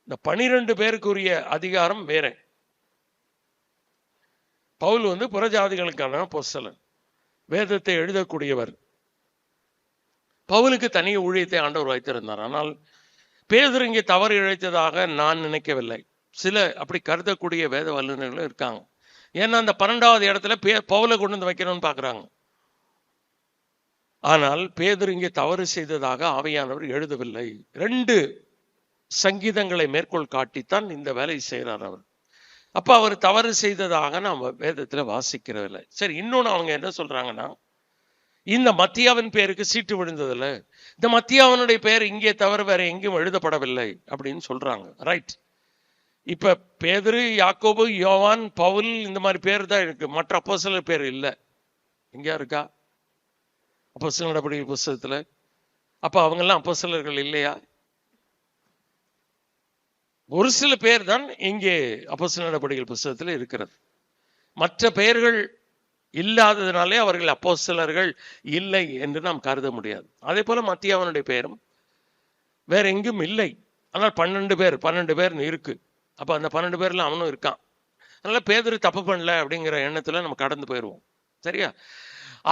இந்த 12 பேருக்குரிய அதிகாரம் வேற. பவுல் புறஜாதிகளுக்கான அப்போஸ்தலன், வேதத்தை எழுதக்கூடியவர். பவுலுக்கு தனி ஊழியத்தை ஆண்டவர் வைத்திருந்தார். ஆனால் பேதுரு இங்கே தவறு இழைத்ததாக நான் நினைக்கவில்லை. சில அப்படி கருதக்கூடிய வேத வல்லுநர்களும் இருக்காங்க. ஏன்னா அந்த 12வது இடத்துல பவுலை கொண்டு வந்து வைக்கணும்னு பார்க்குறாங்க. ஆனால் பேதுரு இங்கே தவறு செய்ததாக ஆவியானவர் எழுதவில்லை. 2 சங்கீதங்களை மேற்கோள் காட்டித்தான் இந்த வேலை செய்கிறார் அவர். அப்ப அவர் தவறு செய்ததாக நாம் வேதத்துல வாசிக்கிறதில்லை. சரி, இன்னொன்னு அவங்க என்ன சொல்றாங்கன்னா, இந்த மத்தியாவின் பேருக்கு சீட்டு விழுந்ததில்ல, இந்த மத்தியாவனுடைய பெயர் இங்கே தவிர வேற எங்கேயும் எழுதப்படவில்லை அப்படின்னு சொல்றாங்க. ரைட். இப்ப பேதுரு, யாக்கோபு, யோவான், பவுல் இந்த மாதிரி பேர் தான் இருக்கு. மற்ற அப்போஸ்தலர் பேர் இல்லை. எங்கேயா இருக்கா அப்போஸ்தலர் நடபடிகள் புஸ்தகத்துல? அப்ப அவங்க எல்லாம் அப்போஸ்தலர்கள் இல்லையா? ஒரு சில பேர் தான் இங்கே அப்போஸ்தலர் நடபடிகள் புஸ்தகத்தில் இருக்கிறது. மற்ற பெயர்கள் இல்லாததுனாலே அவர்கள் அப்போஸ்தலர்கள் இல்லை என்று நாம் கருத முடியாது. அதே போல மத்தியாவனுடைய பெயரும் வேற எங்கும் இல்லை. ஆனால் 12 பேர் இருக்கு. அப்ப அந்த 12 பேர்ல அவனும் இருக்கான். அதனால பேதுரு தப்பு பண்ணல அப்படிங்கிற எண்ணத்துல நம்ம கடந்து போயிடுவோம். சரியா?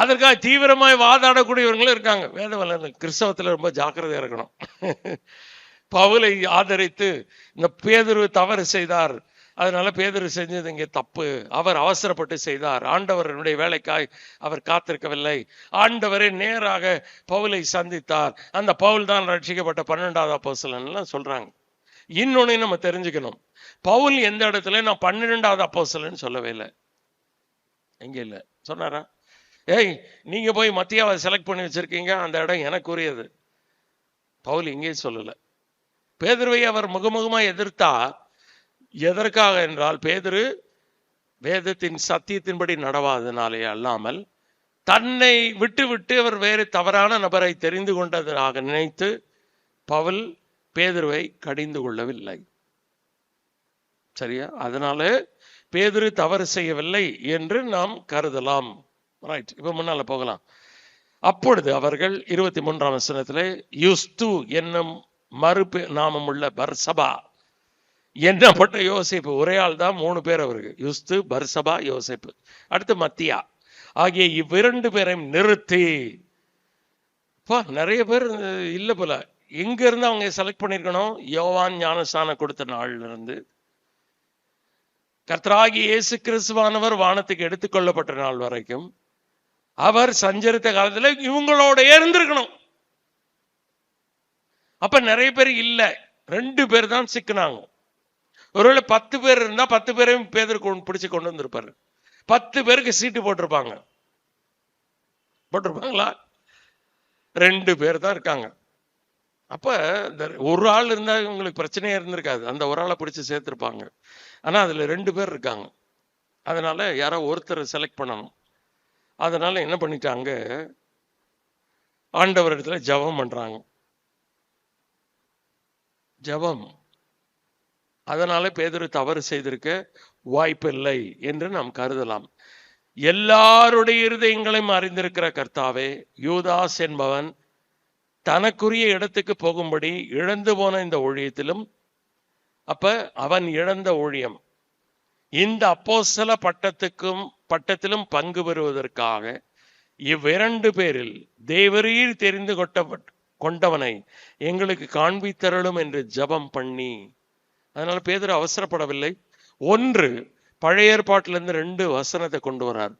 அதற்காக தீவிரமாய் வாதாடக்கூடியவர்களும் இருக்காங்க. வேத வல்லுநர்கள் கிறிஸ்தவத்துல ரொம்ப ஜாக்கிரதையா இருக்கணும். பவுலை ஆதரித்து இந்த பேதுரு தவறு செய்தார், அதனால பேதுரு செஞ்சது இங்கே தப்பு, அவர் அவசரப்பட்டு செய்தார், ஆண்டவருடைய வேலைக்காய் அவர் காத்திருக்கவில்லை, ஆண்டவரே நேராக பவுலை சந்தித்தார், அந்த பவுல் தான் ரட்சிக்கப்பட்ட 12வது அப்போஸ்தலன் எல்லாம் சொல்றாங்க. இன்னொன்னு நம்ம தெரிஞ்சுக்கணும், பவுல் எந்த இடத்துல நான் 12வது அப்போஸ்தலன் சொல்லவே இல்லை. எங்க இல்ல சொன்னாரா? ஏய், நீங்க போய் மத்தியாவை செலக்ட் பண்ணி வச்சிருக்கீங்க, அந்த இடம் எனக்குரியது. பவுல் இங்கே சொல்லல. பேதுருவை அவர் முகமுகமா எதிர்த்தா எதற்காக என்றால், பேதுரு வேதத்தின் சத்தியத்தின்படி நடவாதனாலே அல்லாமல் தன்னை விட்டு விட்டு அவர் வேறு தவறான நபரை தெரிந்து கொண்டதாக நினைத்து பவுல் பேதுருவை கடிந்து கொள்ளவில்லை. சரியா? அதனால பேதுரு தவறு செய்யவில்லை என்று நாம் கருதலாம். ரைட். இப்ப முன்னால போகலாம். அப்பொழுது அவர்கள் 23ஆம் வசனத்திலே யுஸ்து என்னும் நாமம் உள்ள பர்சபா என்னப்பட்ட யோசேப்பு, ஒரே ஆள் தான், 3 பேர் அவருக்கு, யுஸ்து, பர்சபா, யோசேப்பு, அடுத்து மத்தியா ஆகிய இவ்விரண்டு பேரையும் நிறுத்தி, நிறைய பேர் இல்ல போல, எங்க இருந்து அவங்க செலக்ட் பண்ணிருக்கணும்? யோவான் ஞானஸ்நானம் கொடுத்த நாள்ல இருந்து கர்த்தராகிய இயேசு கிறிஸ்துவானவர் வானத்துக்கு எடுத்துக்கொள்ளப்பட்ட நாள் வரைக்கும் அவர் சஞ்சரித்த காலத்துல இவங்களோட இருந்திருக்கணும். அப்ப நிறைய பேர் இல்ல, 2 பேர் தான் சிக்கினாங்க. ஒருவேளை 10 பேர் இருந்தா 10 பேரையும் பேதர் பிடிச்சு கொண்டு வந்திருப்பாரு. 10 பேருக்கு சீட்டு போட்டிருப்பாங்களா? 2 பேர் தான் இருக்காங்க. அப்ப ஒரு ஆள் இருந்தா உங்களுக்கு பிரச்சனையே இருந்திருக்காது, அந்த ஒரு ஆளை பிடிச்சு சேர்த்திருப்பாங்க. ஆனா அதுல 2 பேர் இருக்காங்க. அதனால யாரோ ஒருத்தர் செலக்ட் பண்ணணும். அதனால என்ன பண்ணிட்டாங்க, ஆண்டவர் இடத்துல ஜெபம் பண்றாங்க. ஜெபம். அதனால பேதுரு தவறு செய்திருக்க வாய்ப்பில்லை என்று நாம் கருதலாம். எல்லாருடைய இருதயங்களையும் அறிந்திருக்கிற கர்த்தாவே, யூதாஸ் என்பவன் தனக்குரிய இடத்துக்கு போகும்படி இழந்து போன இந்த ஊழியத்திலும், அப்ப அவன் இழந்த ஊழியம், இந்த அப்போஸ்தல பட்டத்திலும் பங்கு பெறுவதற்காக இவ்விரண்டு பேரில் தேவரீர் தெரிந்து கொண்டவனை எங்களுக்கு காண்பித்தருளும் என்று ஜெபம் பண்ணி. அதனால பேதுரு அவசரப்படவில்லை. ஒன்று, பழைய ஏற்பாட்டிலிருந்து 2 வசனத்தை கொண்டு வரார்.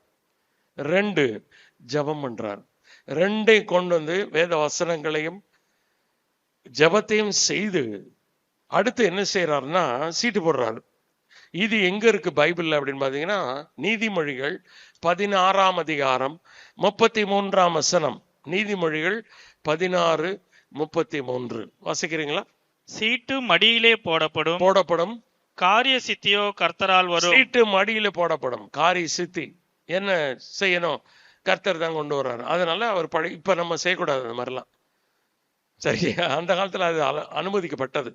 2, ஜெபம் பண்றார். 2 கொண்டு வந்து வேத வசனங்களையும் ஜெபத்தையும் செய்து அடுத்து என்ன செய்யறாருன்னா சீட்டு போடுறாரு. இது எங்க இருக்கு பைபிள்ல அப்படின்னு பாத்தீங்கன்னா, நீதிமொழிகள் 16ஆம் அதிகாரம் 33ஆம் வசனம். நீதிமொழிகள் 16:33 வாசிக்கிறீங்களா? சீட்டு மடியிலே போடப்படும் காரிய சித்தியோ கர்த்தரால் வரும். சீட்டு மடியில போடப்படும் காரிய சித்தி. என்ன செய்யணும்? கர்த்தர் தான் கொண்டு வர்றாரு. அதனால அவர் இப்ப நம்ம செய்யக்கூடாது அந்த மாதிரிலாம். சரி, அந்த காலத்துல அது அனுமதிக்கப்பட்டது.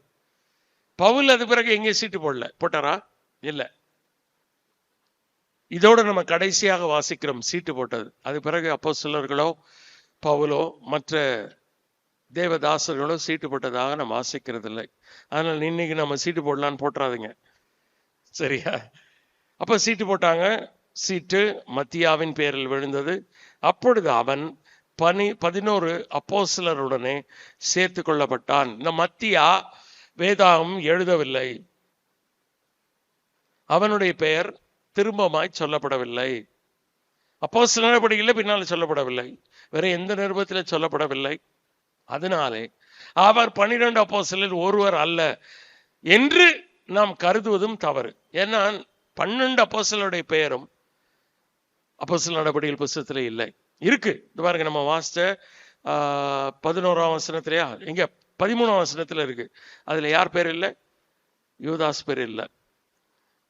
பவுல் அது பிறகு எங்கே சீட்டு போட்டாரா? இல்ல. இதோட நம்ம கடைசியாக வாசிக்கிறோம் சீட்டு போட்டது. அது பிறகு அப்போஸ்தலர்களோ பவுலோ மற்ற தேவதாசர்களோ சீட்டு போட்டதாக நம்ம வாசிக்கிறது இல்லை. அதனால இன்னைக்கு நம்ம சீட்டு போடலான்னு போட்டுறாதுங்க. சரியா? அப்ப சீட்டு போட்டாங்க. சீட்டு மத்தியாவின் பேரில் விழுந்தது. அப்பொழுது அவன் 11 அப்போஸ்தலருடனே சேர்த்து கொள்ளப்பட்டான். இந்த மத்தியா வேதாகம் எழுதவில்லை. அவனுடைய பெயர் திரும்பமாய் சொல்லப்படவில்லை. அப்போஸ்தலர் நடபடிகளில் பின்னால் சொல்லப்படவில்லை. வேற எந்த நிருபத்தில் சொல்லப்படவில்லை. அதனாலே அவர் 12 அப்போஸ்தலரில் ஒருவர் அல்ல என்று நாம் கருதுவதும் தவறு. ஏன்னா 12 அப்போஸ்தலருடைய பெயரும் அப்போஸ்தலர் நடபடிகள் புத்தகத்திலே இல்லை. இருக்கு. இது பாருங்க, நம்ம வாசிச்ச 11ஆம் வசனத்திலேயா எங்க 13ஆம் வசனத்துல இருக்கு. அதுல யார் பேர் இல்லை? யூதாஸ் பேர் இல்லை.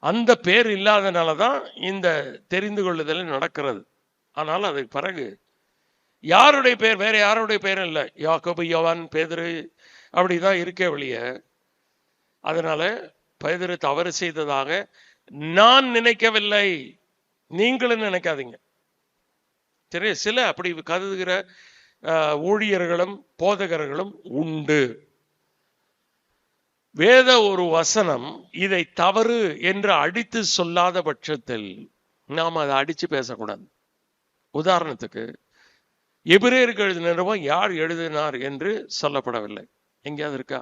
அந்த பேர் இல்லாதனாலதான் இந்த தெரிந்து கொள்ளுதல் நடக்கிறது. ஆனால் அதுக்கு பிறகு யாருடைய பேர், வேற யாருடைய பேரும் இல்லை. யாக்கோபு, யோவான், பேதுரு அப்படிதான் இருக்கே வெளிய. அதனால பேதுரு தவறு செய்ததாக நான் நினைக்கவில்லை, நீங்களும் நினைக்காதீங்க. சரி, சில அப்படி கருதுகிற ஊழியர்களும் போதகர்களும் உண்டு. வேத ஒரு வசனம் இதை தவறு என்று அடித்து சொல்லாத பட்சத்தில் நாம் அதை அடிச்சு பேசக்கூடாது. உதாரணத்துக்கு எபிரேயருக்கு எழுதின நிருபம் யார் எழுதினார் என்று சொல்லப்படவில்லை. எங்கேயாவது இருக்கா?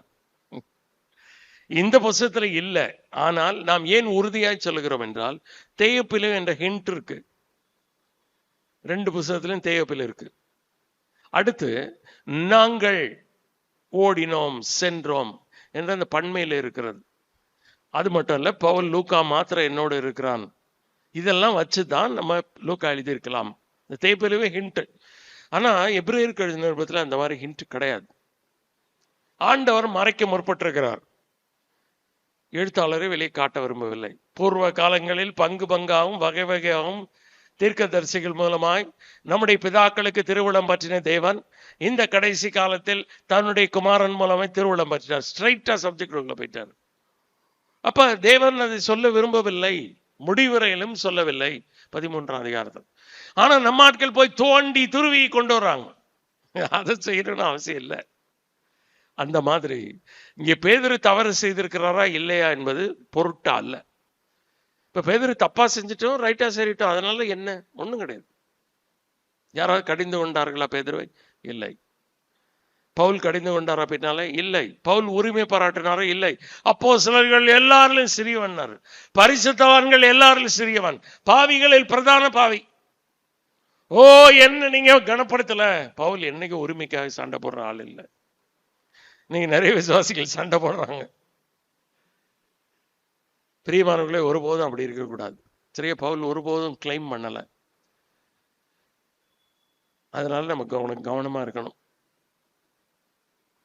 இந்த புத்தகத்துல இல்லை. ஆனால் நாம் ஏன் உறுதியாய் சொல்லுகிறோம் என்றால், தேயப்பிலு என்ற ஹிண்ட் இருக்கு. 2 புத்தகத்திலும் தேயப்பிலு இருக்கு. அடுத்து நாங்கள் ஓடினோம் சென்றோம் என்ற அந்த பன்மையில இருக்கிறது. அது மட்டும் இல்ல, பவுல் லூக்கா மாத்திரம் என்னோடு இருக்கிறான். இதெல்லாம் வச்சுதான் நம்ம லூக்கா எழுதி இருக்கலாம். இந்த தேயப்பிலுவே ஹிண்ட். ஆனா எபிரேயருக்கு எழுதின நிருபத்துல அந்த மாதிரி ஹிண்ட் கிடையாது. ஆண்டவர் மறைக்க முற்பட்டிருக்கிறார். எழுத்தாளரை வெளியே காட்ட விரும்பவில்லை. பூர்வ காலங்களில் பங்கு பங்காகவும் வகை வகையாகவும் தீர்க்கதரிசிகள் மூலமாய் நம்முடைய பிதாக்களுக்கு திருவுளம் பற்றின தேவன் இந்த கடைசி காலத்தில் தன்னுடைய குமாரன் மூலமாய் திருவுளம் பற்றினார். ஸ்ட்ரைட்டா சப்ஜெக்ட் உள்ள போயிட்டார். அப்ப தேவன் அதை சொல்ல விரும்பவில்லை, முடிவுரையிலும் சொல்லவில்லை 13ஆம் அதிகாரத்தில். ஆனா நம்ம ஆட்கள் போய் தோண்டி துருவி கொண்டு வர்றாங்க. அதை செய்யணும்னு அவசியம் இல்லை. அந்த மாதிரி இங்கே பேதுரு தவறு செய்திருக்கிறாரா இல்லையா என்பது பொருட்டா அல்ல. இப்ப பேதுரு தப்பா செஞ்சுட்டோம், ரைட்டா சரிட்டோம், அதனால என்ன? ஒண்ணும் கிடையாது. யாராவது கடிந்து கொண்டார்களா பேதுருவை? இல்லை. பவுல் கடிந்து கொண்டாரா பின்னாலே? இல்லை. பவுல் உரிமை பாராட்டினாரா? இல்லை. அப்போஸ்தலர்கள் எல்லாரிலும் சிறியவன், பரிசுத்தவான்கள் எல்லாரிலும் சிறியவன், பாவிகளில் பிரதான பாவி. ஓ, என்ன நீங்க கனப்படுத்தல? பவுல் என்னைக்கு உரிமைக்காக சண்டை போடுற ஆள் இல்லை. நீங்க நிறைய விசுவாசிகள் சண்டை போடுறாங்க. பிரியமானவர்களே, ஒருபோதும் அப்படி இருக்கக்கூடாது. சரியா? பவுல் ஒருபோதும் கிளைம் பண்ணல. அதனால நம்ம கவனமா இருக்கணும்.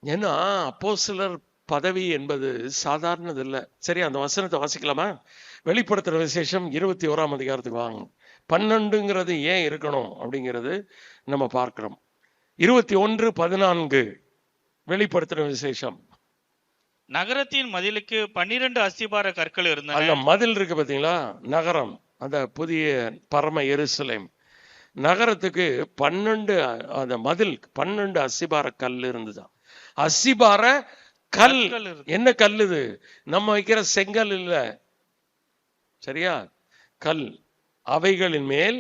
ஏன்னா அப்போஸ்தலர் பதவி என்பது சாதாரணது இல்லை. சரி, அந்த வசனத்தை வாசிக்கலாமா? வெளிப்படுத்துற விசேஷம் 21ஆம் அதிகாரத்துக்கு வாங்க. 12ங்கிறது ஏன் இருக்கணும் அப்படிங்கிறது நம்ம பார்க்கிறோம். 21:14 வெளிப்படுத்துற விசேஷம். நகரத்தின் மதிலுக்கு 12 அஸ்திபார கற்கள் இருந்தன. அந்த மதில் இருக்கு பாத்தீங்களா, நகரம், அந்த புதிய பரம எருசலேம் நகரத்துக்கு 12 அந்த மதில் 12 அஸ்திபார கல் இருந்துதான். அஸ்திபார கல். என்ன கல் இது? நம்ம வைக்கிற செங்கல் இல்ல. சரியா? கல். அவைகளின் மேல்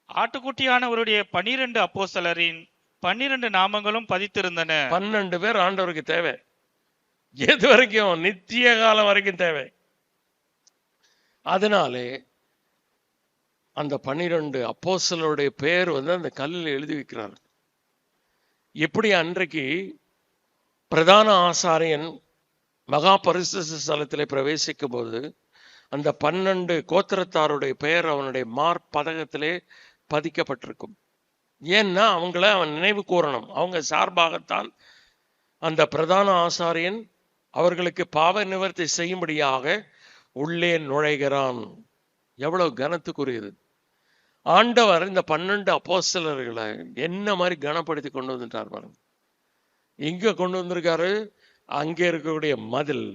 ஆட்டுக்குட்டியானவருடைய 12 அப்போஸ்தலரின் 12 நாமங்களும் பதித்திருந்தன. 12 பேர் ஆண்டவருக்கு தேவை. எது வரைக்கும்? நித்திய காலம் வரைக்கும் தேவை. அதனாலே அந்த 12 அப்போஸ்தலருடைய பேர் அந்த கல்லில் எழுதி வைக்கிறார். எப்படி அன்றைக்கு பிரதான ஆசாரியன் மகா பரிசுத்த ஸ்தலத்திலே பிரவேசிக்கும் போது அந்த 12 கோத்திரத்தாருடைய பெயர் அவனுடைய மார்பதகத்திலே பதிக்கப்பட்டிருக்கும். ஏன்னா அவங்கள அவன் நினைவு கூறணும். அவங்க சார்பாகத்தான் அந்த பிரதான ஆசாரியன் அவர்களுக்கு பாவ நிவர்த்தி செய்யும்படியாக உள்ளே நுழைகிறான். எவ்வளவு கனத்துக்குரியது! ஆண்டவர் இந்த 12 அப்போஸ்தலர்களை என்ன மாதிரி கனப்படுத்தி கொண்டு வந்துட்டார் பாருங்க. எங்க கொண்டு வந்திருக்காரு? அங்கே இருக்கக்கூடிய மதில்,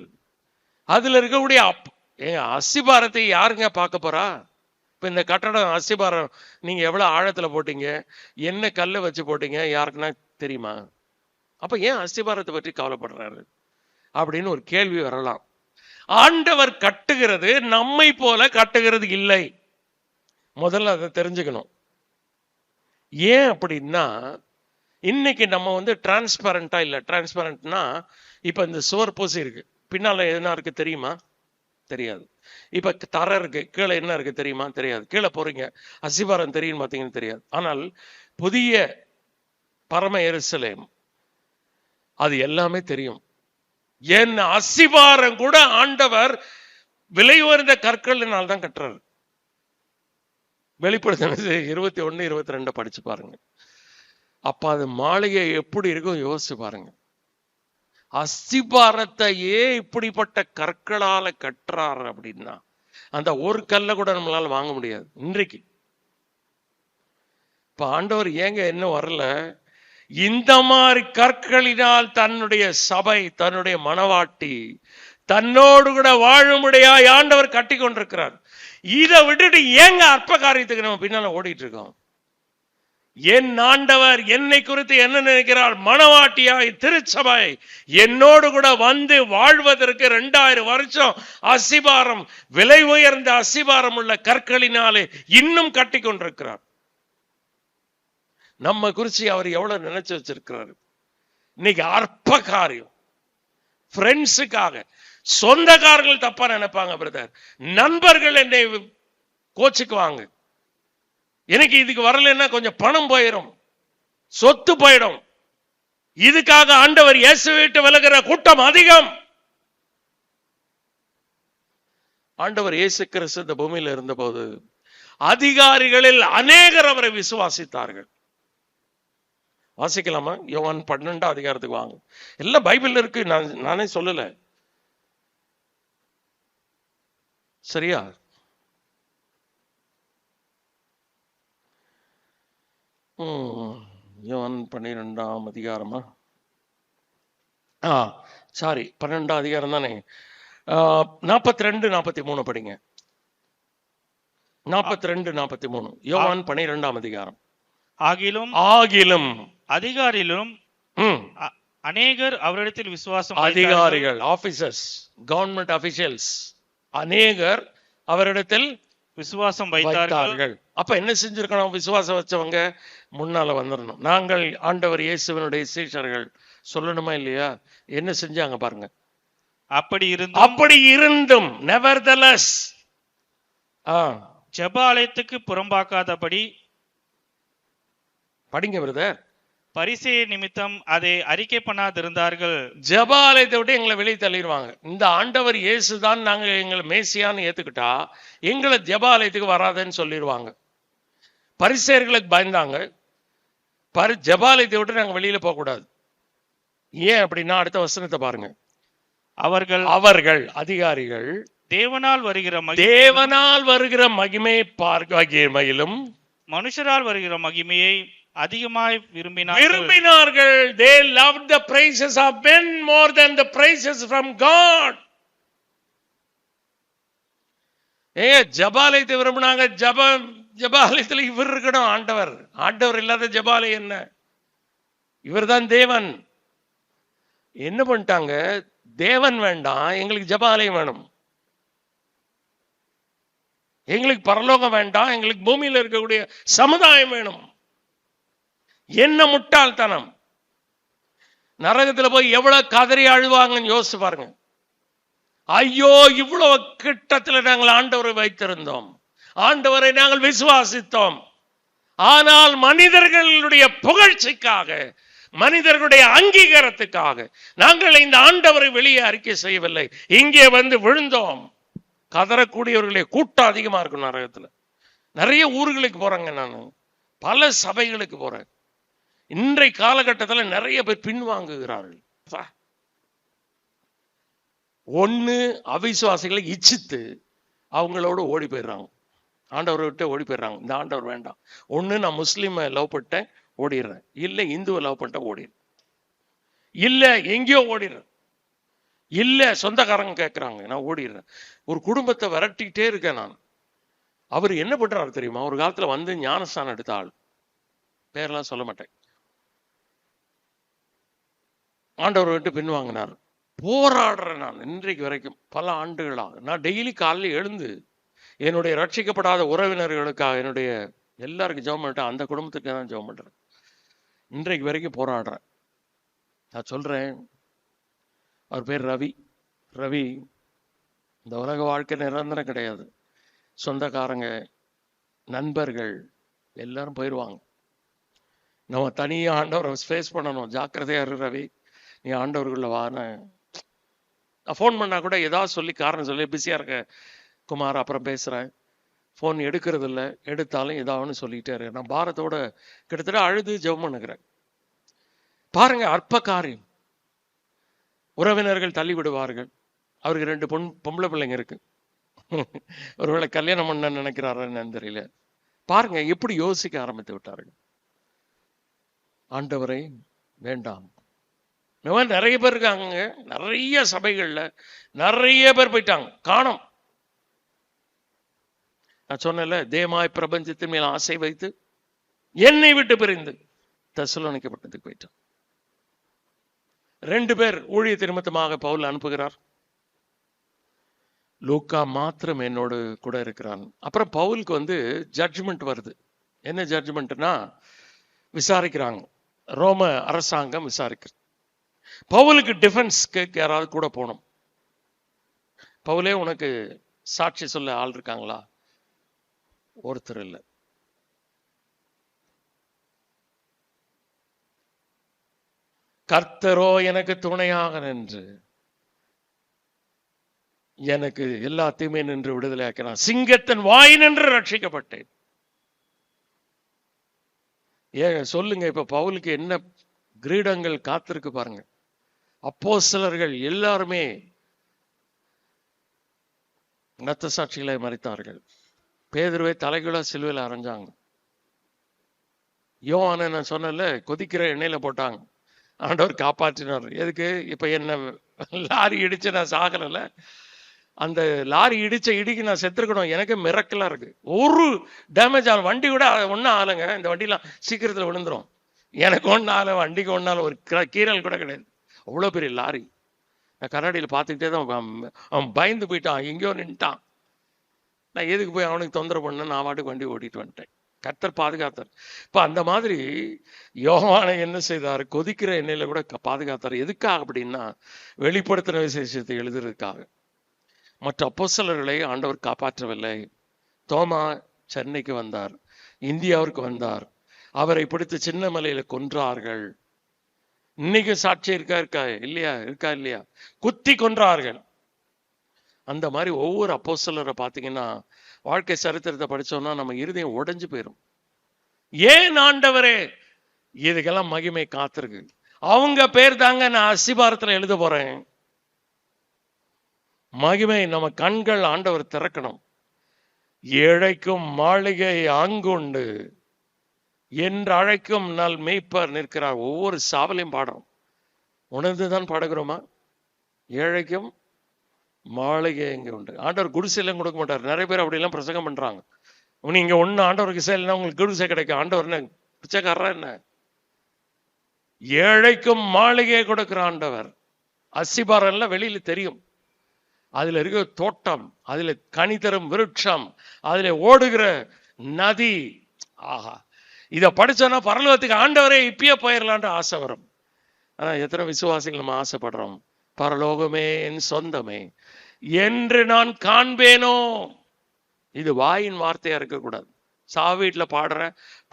அதுல இருக்கக்கூடிய அஸ்திபாரத்தை யாருங்க பார்க்க போறா? இப்ப இந்த கட்டடம் அஸ்திபாரம் நீங்க எவ்வளவு ஆழத்துல போட்டீங்க, என்ன கல்லை வச்சு போட்டீங்க, யாருக்குன்னா தெரியுமா? அப்ப ஏன் அஸ்திபாரத்தை பற்றி கவலைப்படுறாரு அப்படின்னு ஒரு கேள்வி வரலாம். ஆண்டவர் கட்டுகிறது நம்மை போல கட்டுகிறது இல்லை. முதல்ல அதை தெரிஞ்சுக்கணும். ஏன் அப்படின்னா, இன்னைக்கு நம்ம டிரான்ஸ்பரண்டா இல்லை. டிரான்ஸ்பரண்ட்னா இப்ப இந்த சுவர் பூசி இருக்கு, பின்னால என்ன இருக்கு தெரியுமா? தெரியாது. இப்ப தரை இருக்கு, கீழே என்ன இருக்கு தெரியுமா? தெரியாது. கீழே போறீங்க, அஸ்திபாரம் தெரியும் பார்த்தீங்கன்னு தெரியாது. ஆனால் புதிய பரம எருசலேம் அது எல்லாமே தெரியும். என் அஸ்திபாரம் கூட ஆண்டவர் விலை உயர்ந்த கற்களினால் தான் கட்டுறாரு. வெளிப்படுத்தினது 21, 22 படிச்சு பாருங்க. அப்ப அது மாளிகை எப்படி இருக்கும் யோசிச்சு பாருங்க. அஸ்திபாரத்தையே இப்படிப்பட்ட கற்களால கட்டுறாரு அப்படின்னா அந்த ஒரு கல்லை கூட நம்மளால வாங்க முடியாது இன்றைக்கு. இப்ப ஆண்டவர் ஏங்க என்ன வரல? இந்த மாதிரி கற்களினால் தன்னுடைய சபை, தன்னுடைய மனவாட்டி, தன்னோடு கூட வாழும்படியாய் ஆண்டவர் கட்டி கொண்டிருக்கிறார். இதை விட்டுட்டு ஏங்க அற்ப காரியத்துக்கு நம்ம பின்னால ஓடிட்டு இருக்கோம்? என் ஆண்டவர் என்னை குறித்து என்ன நினைக்கிறார்? மனவாட்டியாய் திருச்சபை என்னோடு கூட வந்து வாழ்வதற்கு 2000 வருஷம் அஸ்திபாரம், விலை உயர்ந்த அஸ்திபாரம் உள்ள கற்களினாலே இன்னும் கட்டி கொண்டிருக்கிறார். நம்ம குறிச்சி அவர் எவ்வளவு நினைச்சு வச்சிருக்கிறாரு. இன்னைக்கு அற்ப காரியம், ஃப்ரெண்ட்ஸுக்காக, சொந்தக்காரர்கள் தப்பா நினைப்பாங்க பிரதர், நண்பர்கள் என்னை கோச்சுக்குவாங்க, எனக்கு இதுக்கு வரலன்னா கொஞ்சம் பணம் போயிடும், சொத்து போயிடும், இதுக்காக ஆண்டவர் இயேசு விட்டு விலகிற கூட்டம் அதிகம். ஆண்டவர் இயேசு கிறிஸ்து இந்த பூமியில் இருந்தபோது அதிகாரிகளில் அநேகர் அவரை விசுவாசித்தார்கள். வாசிக்கலாமா? யோவான் 12 அதிகாரத்துக்கு வாங்க. எல்லாம் பைபிள் இருக்கு, நானே சொல்லல. சரியா? யோவான் 12 அதிகாரமா? சாரி, 12 அதிகாரம் தானே. 42, 43 படிங்க. 42, 43 யோவான் 12 அதிகாரம். ஆகிலும் அதிகாரிலும் அநேகர் அவரிடத்தில் விசுவாசம், அதிகாரிகள், ஆபீசர்ஸ், கவர்மெண்ட் அபிஷியல்ஸ், அநேகர் அவரிடத்தில் விசுவாசம் வைத்தார்கள். அப்ப என்ன செஞ்சிருக்கணும்? விசுவாசம் வச்சவங்க முன்னால வந்துடணும். நாங்கள் ஆண்டவர் இயேசுவினுடைய சீஷர்கள் சொல்லணுமா இல்லையா? என்ன செஞ்சாங்க பாருங்க. அப்படி இருந்தும் நெவர்தலஸ் ஜெப ஆலயத்துக்கு புறம்பாக்காதபடி, படிங்க பிரதர், பரிசேய நிமித்தம் அதை அறிக்கை பண்ணாதிருந்தார்கள். ஜெபாலயத்தை விட்டு எங்களை வெளியே தள்ளிடுவாங்க. இந்த ஆண்டவர் இயேசுதான் நாங்க எங்களை மேசியான்னு ஏத்துக்கிட்டா எங்களை ஜெபாலயத்துக்கு வராதுன்னு சொல்லிடுவாங்க. பரிசேயர்களுக்கு பயந்தாங்க. ஜெபாலயத்தை விட்டு நாங்க வெளியில போக கூடாது. ஏன் அப்படின்னா அடுத்த வசனத்தை பாருங்க. அவர்கள் அதிகாரிகள் தேவனால் வருகிற மகிமை மகிமையிலும் மனுஷரால் வருகிற மகிமையை அதிகமாய் விரும்பினார்கள். They loved the praises of men more than the praises from God. ஜபாலயத்தை விரும்பினாங்க. ஜபாலயத்தில் இவர் இருக்கணும். ஆண்டவர் இல்லாத ஜபாலயம் என்ன? இவர் தான் தேவன். என்ன பண்ணிட்டாங்க? தேவன் வேண்டாம், எங்களுக்கு ஜபாலயம் வேணும். எங்களுக்கு பரலோகம் வேண்டாம், எங்களுக்கு பூமியில் இருக்கக்கூடிய சமுதாயம் வேணும். என்ன முட்டாள்தனம்! நரகத்தில் போய் எவ்வளவு கதறி அழுவாங்கன்னு யோசிச்சு பாருங்க. ஐயோ, இவ்வளவு கிட்டத்தில் நாங்கள் ஆண்டவரை வைத்திருந்தோம், ஆண்டவரை நாங்கள் விசுவாசித்தோம், ஆனால் மனிதர்களுடைய புகழ்ச்சிக்காக, மனிதர்களுடைய அங்கீகாரத்துக்காக நாங்கள் இந்த ஆண்டவரை வெளியே அறிக்கை செய்யவில்லை, இங்கே வந்து விழுந்தோம். கதறக்கூடியவர்களுடைய கூட்டம் அதிகமா இருக்கும் நரகத்தில். நிறைய ஊர்களுக்கு போறாங்க, நான் பல சபைகளுக்கு போறேன். இன்றைய காலகட்டத்தில் நிறைய பேர் பின்வாங்குகிறார்கள். ஒன்னு அவிசுவாசிகளை இச்சித்து அவங்களோட ஓடி போயிடுறாங்க, ஆண்டவரை விட்டு ஓடி போயிடுறாங்க. இந்த ஆண்டவர் வேண்டாம். ஒன்னு நான் முஸ்லீமை லவ் பண்ணிட்டேன் ஓடிடுறேன், இல்லை இந்துவை லவ் பண்ணிட்டேன் ஓடிடுறேன், இல்லை எங்கேயோ ஓடிடுறேன், இல்லை சொந்தக்காரங்க கேட்குறாங்க நான் ஓடிடுறேன். ஒரு குடும்பத்தை விரட்டிக்கிட்டே இருக்கேன் நான். அவர் என்ன பண்றாரு தெரியுமா? ஒரு காலத்தில் வந்து ஞானஸ்தானம் எடுத்த ஆள், பேரெல்லாம் சொல்ல மாட்டேன், ஆண்டவரை விட்டு பின்வாங்கினார். போராடுறேன் நான் இன்றைக்கு வரைக்கும், பல ஆண்டுகளாக. நான் டெய்லி காலையில் எழுந்து என்னுடைய ரட்சிக்கப்படாத உறவினர்களுக்காக, என்னுடைய எல்லாருக்கும் ஜெபம் பண்ணிட்டேன், அந்த குடும்பத்துக்கு தான் ஜெபம் பண்றேன். இன்றைக்கு வரைக்கும் போராடுறேன். நான் சொல்றேன், அவர் பேர் ரவி. ரவி, இந்த உலக வாழ்க்கை நிரந்தரம் கிடையாது. சொந்தக்காரங்க, நண்பர்கள் எல்லாரும் போயிடுவாங்க. நம்ம தனியாக ஆண்டவரை ஃபேஸ் பண்ணணும். ஜாக்கிரதையா இரு ரவி, நீ ஆண்டவர்களில் வான. நான் ஃபோன் பண்ணால் கூட ஏதாவது சொல்லி காரணம் சொல்லி, பிஸியாக இருக்க குமார் அப்புறம் பேசுகிறேன், ஃபோன் எடுக்கிறது இல்லை, எடுத்தாலும் ஏதாவதுன்னு சொல்லிகிட்டே இருக்கேன். நான் பாரத்தோட கிட்டத்தட்ட அழுது ஜெபம் பண்ணுகிறேன். பாருங்க, அற்ப காரியம். உறவினர்கள் தள்ளி விடுவார்கள். அவருக்கு 2 பொம்பளை பிள்ளைங்க இருக்கு, ஒருவேளை கல்யாணம் பண்ண நினைக்கிறாருன்னு தெரியல. பாருங்க எப்படி யோசிக்க ஆரம்பித்து விட்டார்கள். ஆண்டவரை வேண்டாம். நிறைய பேர் இருக்காங்க, நிறைய சபைகள்ல நிறைய பேர் போயிட்டாங்க, காணோம். நான் சொன்னேன்ல, தேமாய் பிரபஞ்சத்தின் மேல் ஆசை வைத்து என்னை விட்டு பிரிந்து தெசலோனிக்கே பட்டணத்துக்கு போயிட்டான். 2 பேர் ஊழிய நிமித்தமாக பவுல் அனுப்புகிறார். லூக்கா மாத்திரம் என்னோடு கூட இருக்கிறான். அப்புறம் பவுலுக்கு வந்து ஜட்ஜ்மெண்ட் வருது. என்ன ஜட்ஜ்மெண்ட்னா, விசாரிக்கிறாங்க, ரோம அரசாங்கம் விசாரிக்கிறது. பவுலுக்கு டிஃபென்ஸ்க்கு யாராவது கூட போகணும். பவுலே, உனக்கு சாட்சி சொல்ல ஆள் இருக்காங்களா? ஒருத்தர் இல்லை. கர்த்தரோ எனக்கு துணையாக நின்று எனக்கு எல்லாத்தையுமே நின்று விடுதலை ஆக்கினான். சிங்கத்தின் வாய் நின்று ரட்சிக்கப்பட்டேன். ஏங்க சொல்லுங்க, இப்ப பவுலுக்கு என்ன கிரீடங்கள் காத்திருக்கு பாருங்க. அப்போஸ்தலர்கள் எல்லாருமே இரத்த சாட்சிகளை மறித்தார்கள். பேதுருவை தலைகுலா சிலுவையில் அரைஞ்சாங்க. யோவானை நான் சொன்னல, கொதிக்கிற எண்ணெயில போட்டாங்க, ஆண்டவர் காப்பாற்றினார். எதுக்கு? இப்ப என்ன லாரி இடிச்சு நான் சாகல, அந்த லாரி இடிச்ச இடிக்கு நான் செத்துருக்கணும். எனக்கு மிரக்கலா இருக்கு. ஒரு டேமேஜ் ஆகும், வண்டி கூட ஒன்றும் ஆகலைங்க. இந்த வண்டிலாம் சீக்கிரத்தில் விழுந்துரும். எனக்கு ஒன்றும் ஆகலை, வண்டிக்கு ஒன்றாலும் ஒரு கீரல் கூட கிடையாது. அவ்வளோ பெரிய லாரி. நான் கண்ணாடியில் பார்த்துக்கிட்டே தான், அவன் பயந்து போயிட்டான், எங்கேயோ நின்ட்டான். நான் எதுக்கு போய் அவனுக்கு தொந்தரவு பண்ண, நான் வாட்டுக்கு வண்டி ஓட்டிட்டு வந்துட்டேன். கர்த்தர் பாதுகாத்தார். இப்போ அந்த மாதிரி யோவானை என்ன செய்தார்? கொதிக்கிற எண்ணெயில கூட பாதுகாத்தார். எதுக்காக அப்படின்னா, வெளிப்படுத்தின விசேஷத்தை எழுதுறதுக்காக. மற்ற அப்போஸ்தலர்களை ஆண்டவர் காப்பாற்றவில்லை. தோமா சென்னைக்கு வந்தார், இந்தியாவிற்கு வந்தார், அவரை பிடித்து சின்ன மலையில கொன்றார்கள். இன்னைக்கு சாட்சி இருக்கா இல்லையா? குத்தி கொன்றார்கள். அந்த மாதிரி ஒவ்வொரு அப்போஸ்தலரை பார்த்தீங்கன்னா, வாழ்க்கை சரித்திரத்தை படிச்சோம்னா நம்ம இருதயம் உடைஞ்சு போயிடும். ஏன் ஆண்டவரே? இதுக்கெல்லாம் மகிமை காத்திருக்கு. அவங்க பேர் தாங்க நான் அஸ்திபாரத்தில் எழுத போறேன். மகிமை நம்ம கண்கள் ஆண்டவர் திறக்கணும். ஏழைக்கும் மாளிகை ஆங்குண்டு என்று அழைக்கும் நல் மெய்ப்பர் நிற்கிறார். ஒவ்வொரு சாவலையும் பாடுறோம், உணர்ந்துதான் பாடுகிறோமா? ஏழைக்கும் மாளிகை எங்க உண்டு. ஆண்டவர் குடிசையெல்லாம் கொடுக்க மாட்டார். நிறைய பேர் அப்படிலாம் பிரசங்கம் பண்றாங்க. நீங்க ஒண்ணு ஆண்டவருக்கு செய்யலைன்னா உங்களுக்கு குடிசை கிடைக்கும். ஆண்டவர் என்ன பிச்சைக்காரரா என்ன? ஏழைக்கும் மாளிகையை கொடுக்கிற ஆண்டவர். அஸ்திபாரம் எல்லாம் வெளியில தெரியும். அதுல இருக்கிற தோட்டம், அதுல கனி தரும் விருட்சம், அதுல ஓடுகிற நதி. ஆஹா, இத படிச்சோன்னா பரலோகத்துக்கு ஆண்டவரே இப்பயே போயிடலான்ற ஆசை வரும். ஆனா எத்தனை விசுவாசிகள் நம்ம ஆசைப்படுறோம்? பரலோகமே என் சொந்தமே என்று நான் காண்பேனோ. இது வாயின் வார்த்தையா இருக்கக்கூடாது, சாவீட்ல பாடுற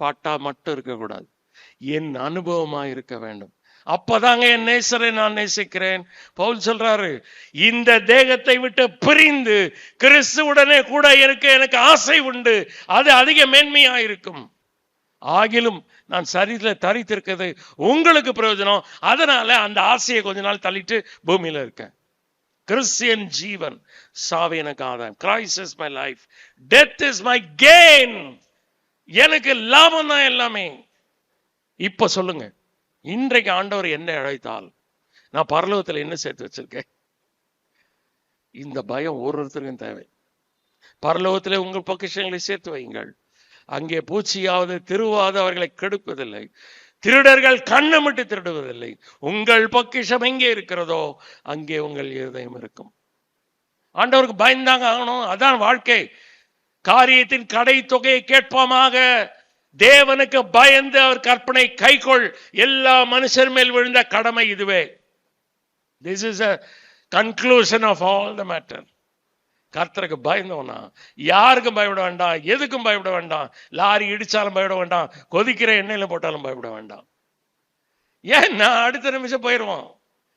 பாட்டா மட்டும் இருக்கக்கூடாது, என் அனுபவமா இருக்க வேண்டும். அப்பதாங்க என் நேசரை நான் நேசிக்கிறேன். பவுல் சொல்றாரு, இந்த தேகத்தை விட்டு பிரிந்து கிறிஸ்துவுடனே கூட எனக்கு ஆசை உண்டு, அது அதிக மேன்மையா இருக்கும். ஆகிலும் நான் சரீரத்தில் தரித்திருக்கிறது உங்களுக்கு பிரயோஜனம், அதனால அந்த ஆசையை கொஞ்ச நாள் தள்ளிட்டு பூமியில இருக்கேன். கிறிஸ்டியன் ஜீவன் சாவு எனக்கு ஆதாயம். Christ is my life, death is my gain. எனக்கு லாபம் தான் எல்லாமே. இப்ப சொல்லுங்க, இன்றைக்கு ஆண்டவர் என்ன அழைத்தால் நான் பரலோகத்தில் என்ன சேர்த்து வச்சிருக்கேன்? இந்த பயம் ஒருத்தருக்கும் தேவை. பரலோகத்திலே உங்கள் பொக்கிஷங்களை சேர்த்து வையுங்கள். அங்கே பூச்சியாவது திருவாது அவர்களை கெடுப்பதில்லை, திருடர்கள் கண்ணமிட்டு திருடுவதில்லை. உங்கள் பொக்கிஷம் எங்கே இருக்கிறதோ அங்கே உங்கள் இருதயம் இருக்கும். ஆண்டவருக்கு பயந்தாங்க ஆகணும், அதான் வாழ்க்கை. காரியத்தின் கடை தொகையை கேட்போமாக, தேவனுக்கு பயந்து அவர் கற்பனை கைக்கொள். எல்லா மனுஷர் மேல் விழுந்த கடமை இதுவே. This is a conclusion of all the matter. கர்த்தருக்கு பயந்தோம்னா யாருக்கும் பயப்பட வேண்டாம், எதுக்கும் பயப்பட வேண்டாம். லாரி இடிச்சாலும் பயப்பட வேண்டாம், கொதிக்கிற எண்ணெயில போட்டாலும் பயப்பட வேண்டாம். ஏன்னா அடுத்த நிமிஷம் போயிடுவோம்.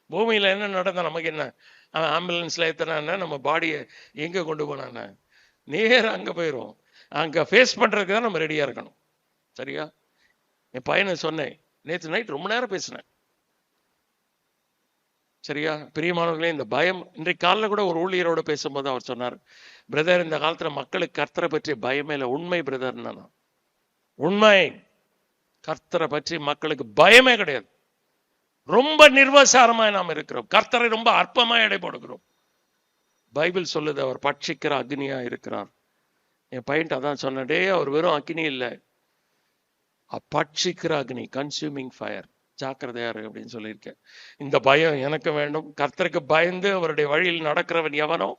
பூமியில என்ன நடந்தா நமக்கு என்ன? அவன் ஆம்புலன்ஸ்ல ஏத்தனா நம்ம பாடியை எங்க கொண்டு போனான, நேரம் அங்க போயிடுவோம். அங்க ஃபேஸ் பண்றதுக்கு தான் நம்ம ரெடியா இருக்கணும். சரியா? என் பையனை சொன்னேன், நேற்று நைட் ரொம்ப நேரம் பேசினேன். சரியா? பிரியமானவர்களே, இந்த பயம், இன்றைக்கு காலையில் கூட ஒரு ஊழியரோட பேசும்போது அவர் சொன்னார், பிரதர், இந்த காலத்துல மக்களுக்கு கர்த்தரை பற்றி பயமே இல்லை. உண்மை பிரதர், உண்மை. கர்த்தரை பற்றி மக்களுக்கு பயமே கிடையாது. ரொம்ப நிர்வசாரமாய் நாம் இருக்கிறோம். கர்த்தரை ரொம்ப அற்பமாய் எடை போடுகிறோம். பைபிள் சொல்லுது, அவர் பட்சிக்கிற அக்னியா இருக்கிறார். என் பையன்ட்டு அதான் சொன்னேன், டே அவர் வெறும் அக்னி இல்லை, பட்சிக்கிற அக்னி, கன்சியூமிங் ஃபயர். ஜாக்கிரதையாரு அப்படின்னு சொல்லியிருக்கேன். இந்த பயம் எனக்கு வேண்டும். கர்த்தருக்கு பயந்து அவருடைய வழியில் நடக்கிறவன் எவனோ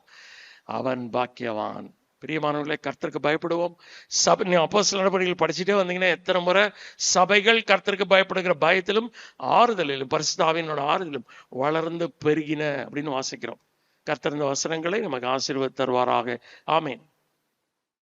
அவன் பாக்கியவான். பிரியமானவர்களே, கர்த்தருக்கு பயப்படுவோம். சபை அப்போஸ்தலர் நடபடிகள் படிச்சுட்டே வந்தீங்கன்னா எத்தனை முறை சபைகள் கர்த்தருக்கு பயப்படுகிற பயத்திலும் ஆறுதலிலும் பரிசுத்த ஆவியினோட ஆறுதலும் வளர்ந்து பெருகின அப்படின்னு வாசிக்கிறோம். கர்த்தர் இந்த வசனங்களை நமக்கு ஆசீர்வாதம் தருவாராக. ஆமேன்.